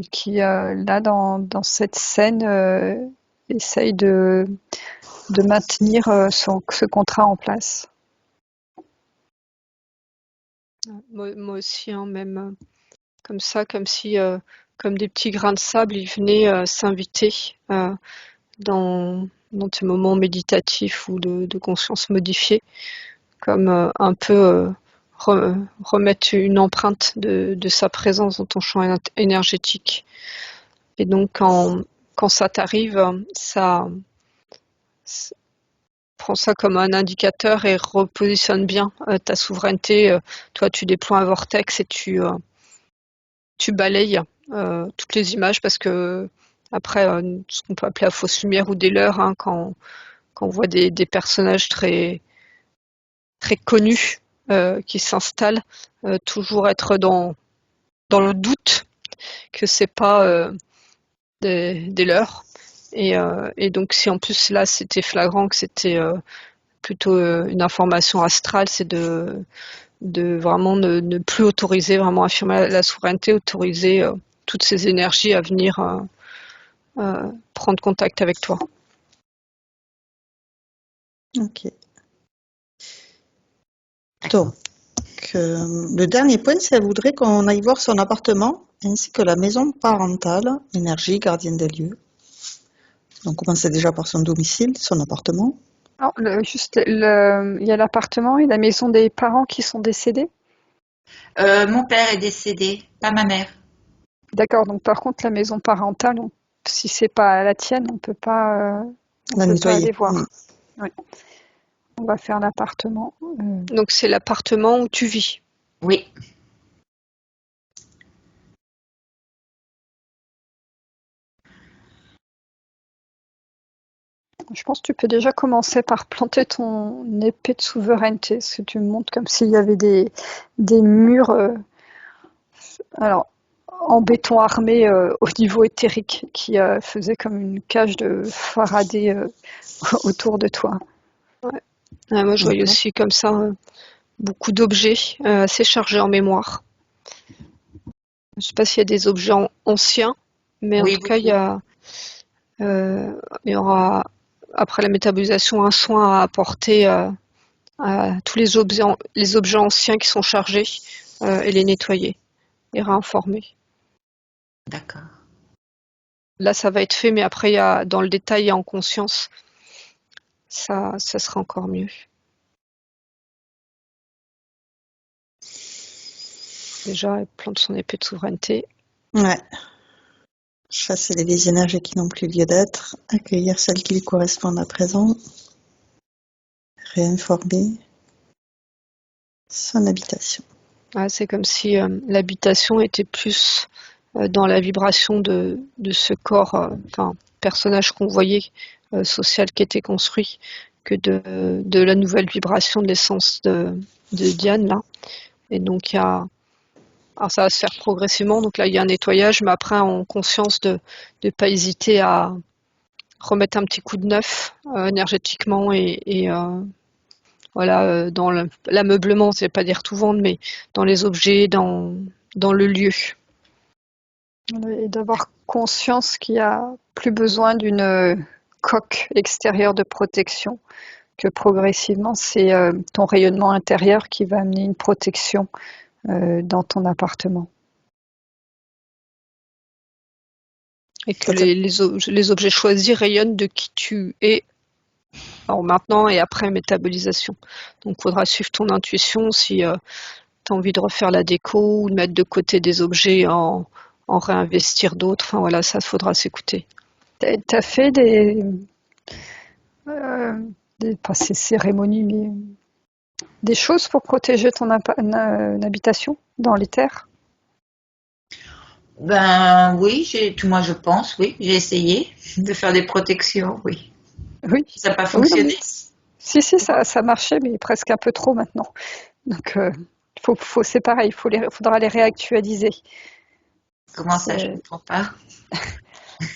Et qui, là, dans cette scène, essaye de maintenir ce contrat en place. Moi aussi, hein, même comme ça, comme si, comme des petits grains de sable, ils venaient s'inviter dans tes moments méditatifs ou de conscience modifiée, comme un peu remettre une empreinte de sa présence dans ton champ énergétique. Et donc, quand ça t'arrive, prends ça comme un indicateur et repositionne bien ta souveraineté. Toi, tu déploies un vortex et tu balayes toutes les images parce que après, ce qu'on peut appeler la fausse lumière ou des leurres, hein, quand on voit des personnages très, très connus qui s'installent, toujours être dans le doute que c'est pas des leurres. Et donc si en plus là c'était flagrant que c'était plutôt une information astrale, c'est de vraiment ne plus autoriser, vraiment affirmer la souveraineté, autoriser toutes ces énergies à venir prendre contact avec toi. Ok. Donc, le dernier point, c'est qu'elle voudrait qu'on aille voir son appartement ainsi que la maison parentale, énergie, gardienne des lieux. Donc, on commençait déjà par son domicile, son appartement. Non, il y a l'appartement et la maison des parents qui sont décédés. Mon père est décédé, pas ma mère. D'accord, donc par contre la maison parentale, si c'est pas la tienne, on peut pas, La nettoyer. aller voir. Ouais. On va faire l'appartement. Donc c'est l'appartement où tu vis. Oui. Je pense que tu peux déjà commencer par planter ton épée de souveraineté, parce que tu me montres comme s'il y avait des murs alors, en béton armé au niveau éthérique qui faisait comme une cage de Faraday autour de toi. Ouais. Moi je voyais aussi comme ça beaucoup d'objets assez chargés en mémoire. Je ne sais pas s'il y a des objets anciens, mais Oui, en tout cas il y aura après la métabolisation un soin à apporter à tous les objets anciens qui sont chargés et les nettoyer et réinformer. D'accord. Là, ça va être fait, mais après, dans le détail et en conscience, ça sera encore mieux. Déjà, elle plante son épée de souveraineté. Ouais. Chasser les vieilles énergies qui n'ont plus lieu d'être, accueillir celles qui lui correspondent à présent, réinformer son habitation. C'est comme si l'habitation était plus dans la vibration de ce corps, personnage qu'on voyait, social qui était construit, que de la nouvelle vibration de l'essence de Diane là. Et donc alors ça va se faire progressivement, donc là il y a un nettoyage, mais après en conscience de ne pas hésiter à remettre un petit coup de neuf énergétiquement et voilà, dans l'ameublement, c'est pas dire tout vendre, mais dans les objets, dans le lieu. Et d'avoir conscience qu'il n'y a plus besoin d'une coque extérieure de protection, que progressivement c'est ton rayonnement intérieur qui va amener une protection dans ton appartement. Et que les objets choisis rayonnent de qui tu es maintenant et après métabolisation. Donc il faudra suivre ton intuition si tu as envie de refaire la déco ou de mettre de côté des objets, en réinvestir d'autres. Enfin voilà, ça faudra s'écouter. T'as fait pas ces cérémonies, mais des choses pour protéger ton habitation dans les terres? Ben oui, moi je pense, oui, j'ai essayé de faire des protections, oui. Oui. Ça n'a pas Oui, non, fonctionné. mais si, ça marchait, mais presque un peu trop maintenant. Donc, c'est pareil, faudra les réactualiser. Comment ça, je ne comprends pas.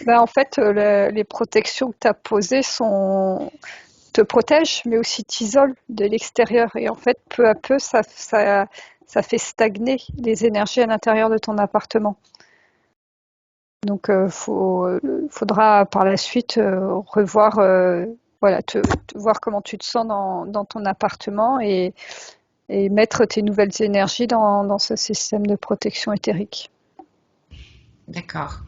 En fait, les protections que tu as posées te protègent, mais aussi t'isolent de l'extérieur. Et en fait, peu à peu, ça fait stagner les énergies à l'intérieur de ton appartement. Donc, faudra par la suite revoir, voilà, voir comment tu te sens dans ton appartement et mettre tes nouvelles énergies dans ce système de protection éthérique. D'accord.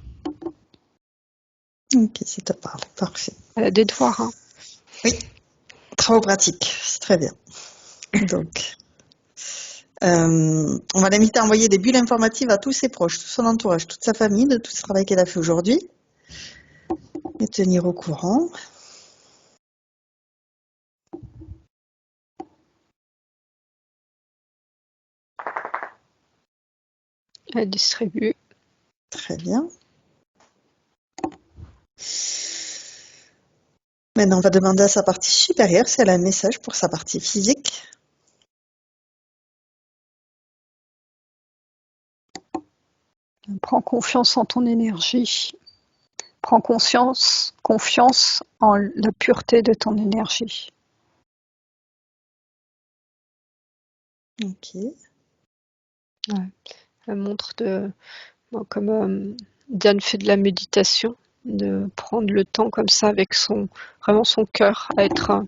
Ok, ça te parle, parfait. Elle a des devoirs, hein. Oui, travaux pratiques, c'est très bien. Donc, on va l'inviter à envoyer des bulles informatives à tous ses proches, tout son entourage, toute sa famille, de tout ce travail qu'elle a fait aujourd'hui, et tenir au courant. Elle distribue. Très bien. Maintenant, on va demander à sa partie supérieure si elle a un message pour sa partie physique. Prends confiance en ton énergie. Prends confiance en la pureté de ton énergie. Ok. Ouais. Elle montre comme Diane fait de la méditation, de prendre le temps comme ça avec vraiment son cœur, à être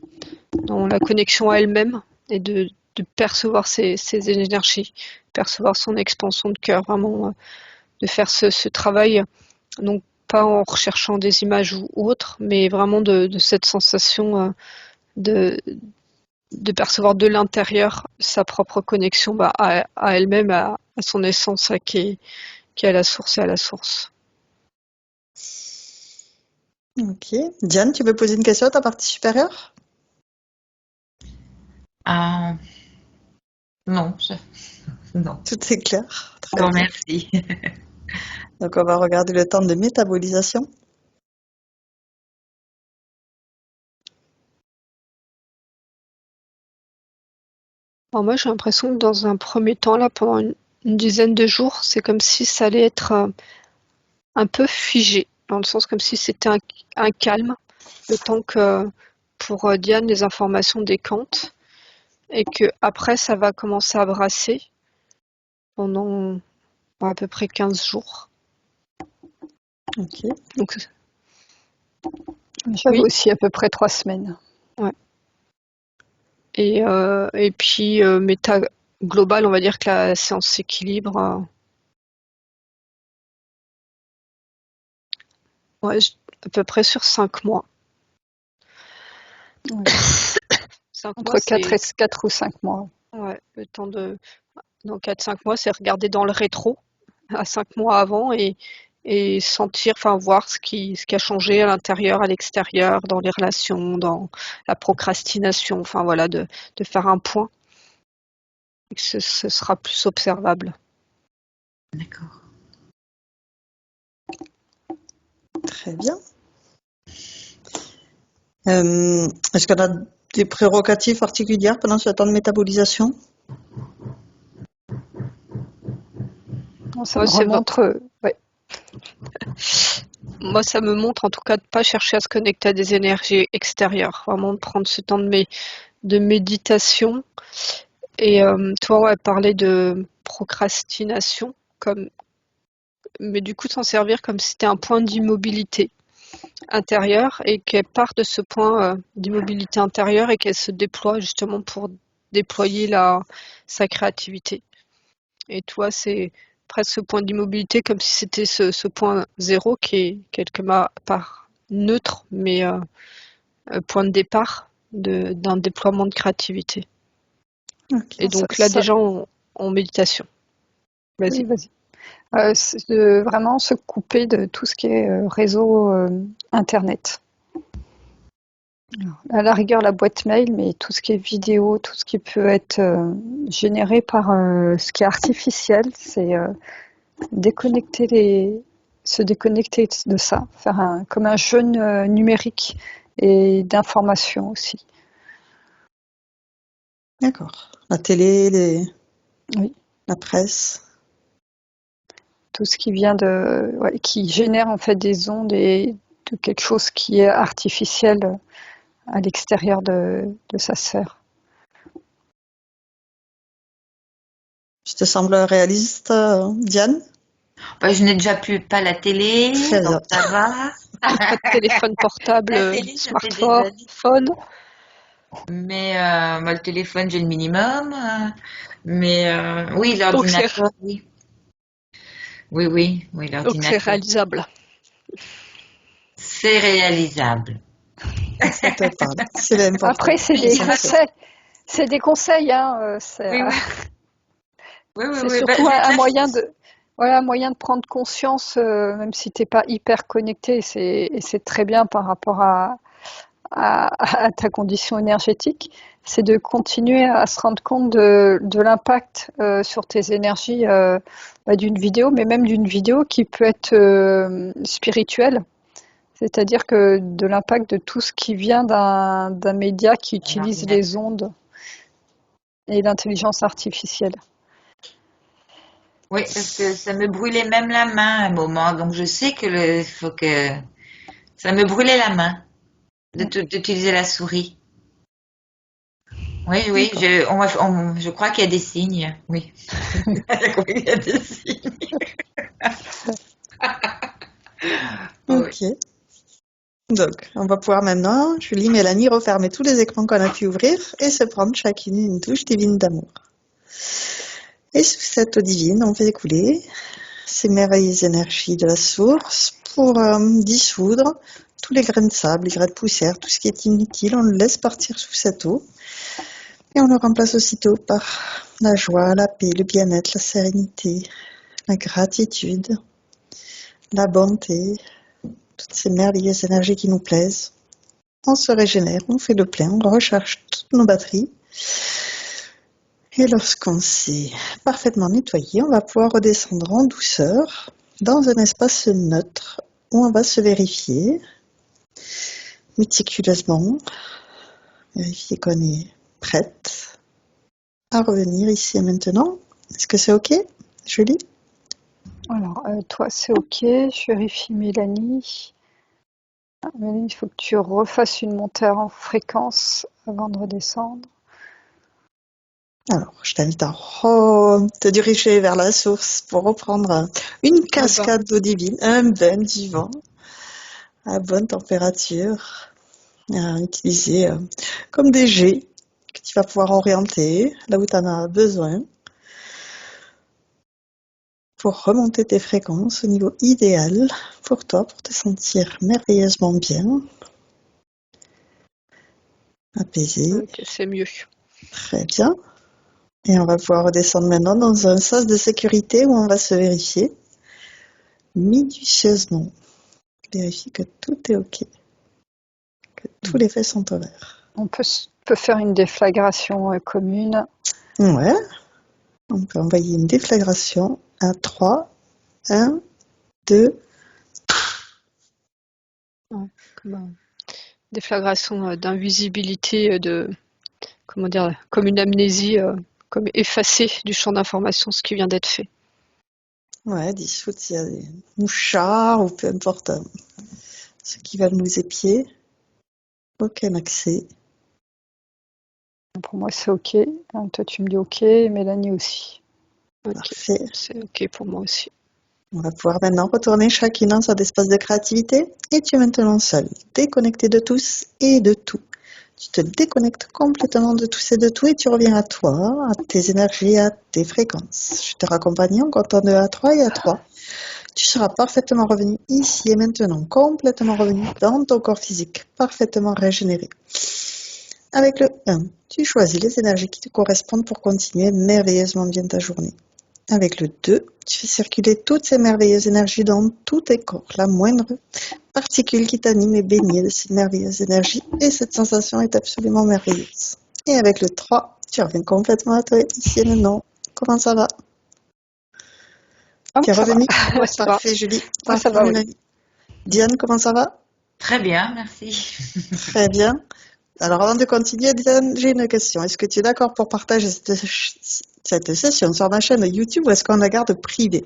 dans la connexion à elle-même et de percevoir ses énergies, percevoir son expansion de cœur, vraiment de faire ce travail, donc pas en recherchant des images ou autres, mais vraiment de cette sensation de percevoir de l'intérieur sa propre connexion à elle-même, à son essence, qui est à la source et à la source. Ok. Diane, tu veux poser une question à ta partie supérieure? Non, non. Tout est clair. Très Bon, bien. merci. Donc, on va regarder le temps de métabolisation. Alors moi, j'ai l'impression que dans un premier temps, là, pendant une dizaine de jours, c'est comme si ça allait être un peu figé, dans le sens comme si c'était un calme, le temps que pour Diane, les informations décantent, et que après ça va commencer à brasser pendant à peu près 15 jours. Ok. Donc, J'avais oui. aussi à peu près 3 semaines. Ouais. Et puis, méta global, on va dire que la séance s'équilibre. Ouais, à peu près sur 5 mois. Ouais. 5 Entre mois, 4 ou 5 mois. Ouais, le temps dans 4-5 mois, c'est regarder dans le rétro, à 5 mois avant, et sentir, enfin voir ce qui a changé à l'intérieur, à l'extérieur, dans les relations, dans la procrastination, enfin voilà, de faire un point. Et que ce sera plus observable. D'accord. Très bien. Est-ce qu'on a des prérogatives particulières pendant ce temps de métabolisation? Ça Moi, me remontre. Ouais. Moi, ça me montre en tout cas de ne pas chercher à se connecter à des énergies extérieures. Vraiment de prendre ce temps de méditation. Et toi, ouais, parler de procrastination, mais du coup s'en servir comme si c'était un point d'immobilité intérieure et qu'elle part de ce point d'immobilité intérieure et qu'elle se déploie justement pour déployer sa créativité. Et toi, c'est presque ce point d'immobilité comme si c'était ce point zéro qui est quelque part neutre, mais point de départ d'un déploiement de créativité. Ok. Et donc là, déjà, en méditation. Oui, Vas-y. vas-y. C'est de vraiment se couper de tout ce qui est réseau Internet. Alors, à la rigueur, la boîte mail, mais tout ce qui est vidéo, tout ce qui peut être généré par ce qui est artificiel, c'est se déconnecter de ça, faire comme un jeûne numérique et d'information aussi. D'accord. La télé, Oui. la presse. Tout ce qui vient qui génère en fait des ondes et de quelque chose qui est artificiel à l'extérieur de sa sphère. Ça te semble réaliste, Diane? Bah, je n'ai déjà plus pas la télé, Très bien. donc ça va. Pas de téléphone portable, La télé, ça fait des smartphone. Mais bah, le téléphone, j'ai le minimum. Mais oui, Donc l'ordinateur, oui. Oui, c'est l'ordinateur. réalisable. C'est réalisable. Ça te parle. C'est l'important. Après, c'est des conseils. C'est des conseils, hein. Oui. C'est Bah, surtout un moyen de prendre conscience, même si t'es pas hyper connecté, et c'est très bien par rapport à ta condition énergétique, c'est de continuer à se rendre compte de l'impact sur tes énergies d'une vidéo, mais même d'une vidéo qui peut être spirituelle. C'est-à-dire que de l'impact de tout ce qui vient d'un média qui utilise les ondes et l'intelligence artificielle. Oui, parce que ça me brûlait même la main à un moment, donc je sais que faut que ça me brûlait la main d'utiliser la souris. Oui, je crois qu'il y a des signes. Oui, oui, il y a des signes. Ok. Donc, on va pouvoir maintenant, Julie, Mélanie, refermer tous les écrans qu'on a pu ouvrir et se prendre chacune une touche divine d'amour. Et sous cette eau divine, on fait écouler ces merveilleuses énergies de la source pour dissoudre tous les grains de sable, les grains de poussière, tout ce qui est inutile. On le laisse partir sous cette eau et on le remplace aussitôt par la joie, la paix, le bien-être, la sérénité, la gratitude, la bonté, toutes ces merveilleuses énergies qui nous plaisent. On se régénère, on fait le plein, on recharge toutes nos batteries. Et lorsqu'on s'est parfaitement nettoyé, on va pouvoir redescendre en douceur dans un espace neutre où on va se vérifier méticuleusement, vérifier qu'on est prête à revenir ici et maintenant. Est-ce que c'est OK, Julie? Alors, toi, c'est OK. Je vérifie Mélanie. Mélanie, il faut que tu refasses une montée en fréquence avant de redescendre. Alors, je t'invite à te diriger vers la source pour reprendre une cascade d'eau divine, un bain du vent à bonne température, à utiliser comme des jets que tu vas pouvoir orienter là où tu en as besoin pour remonter tes fréquences au niveau idéal pour toi, pour te sentir merveilleusement bien, apaisé. Ok, c'est mieux. Très bien. Et on va pouvoir redescendre maintenant dans un sas de sécurité où on va se vérifier minutieusement. Vérifier que tout est OK, que tous les faits sont au vert. On peut faire une déflagration commune. Ouais, on peut envoyer une déflagration à 3, 1, 2, Ouais, comme déflagration d'invisibilité, comment dire, comme une amnésie, comme effacée du champ d'information ce qui vient d'être fait. Ouais, dissoute s'il y a des mouchards ou peu importe ceux qui veulent nous épier. Aucun accès. Pour moi, c'est OK. Hein, toi, tu me dis OK, et Mélanie aussi. Ok, Parfait. c'est ok pour moi aussi. On va pouvoir maintenant retourner chacune dans son espace de créativité et tu es maintenant seule, déconnectée de tous et de tout. Tu te déconnectes complètement de tous et de tout et tu reviens à toi, à tes énergies, à tes fréquences. Je te raccompagne en comptant de 1 à 3 et à 3. Tu seras parfaitement revenu ici et maintenant, complètement revenu dans ton corps physique, parfaitement régénéré. Avec le 1, tu choisis les énergies qui te correspondent pour continuer merveilleusement bien ta journée. Avec le 2, tu fais circuler toutes ces merveilleuses énergies dans tous tes corps. La moindre particule qui t'anime est baignée de ces merveilleuses énergies et cette sensation est absolument merveilleuse. Et avec le 3, tu reviens complètement à toi ici et maintenant. Comment ça va? Tu es Ça va. revenu? Moi, ça va. Parfait, Julie. Moi, ça Parfait, va, oui. Mélanie. Diane, comment ça va? Très bien, merci. Très bien. Alors, avant de continuer, Diane, j'ai une question. Est-ce que tu es d'accord pour partager cette session sur ma chaîne YouTube ou est-ce qu'on la garde privée?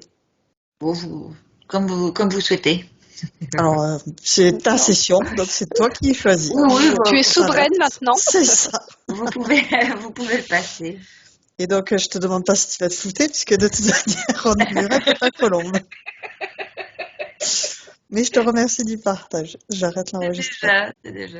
Comme vous souhaitez. Alors, c'est ta session, donc c'est toi qui choisis. Oui, Tu es Ça souveraine va. maintenant. C'est ça. vous pouvez, vous pouvez le passer. Et donc, je te demande pas si tu vas te flouter, puisque de toute manière, on n'oubliera que ta colombe. Mais je te remercie du partage. J'arrête l'enregistrement. C'est déjà.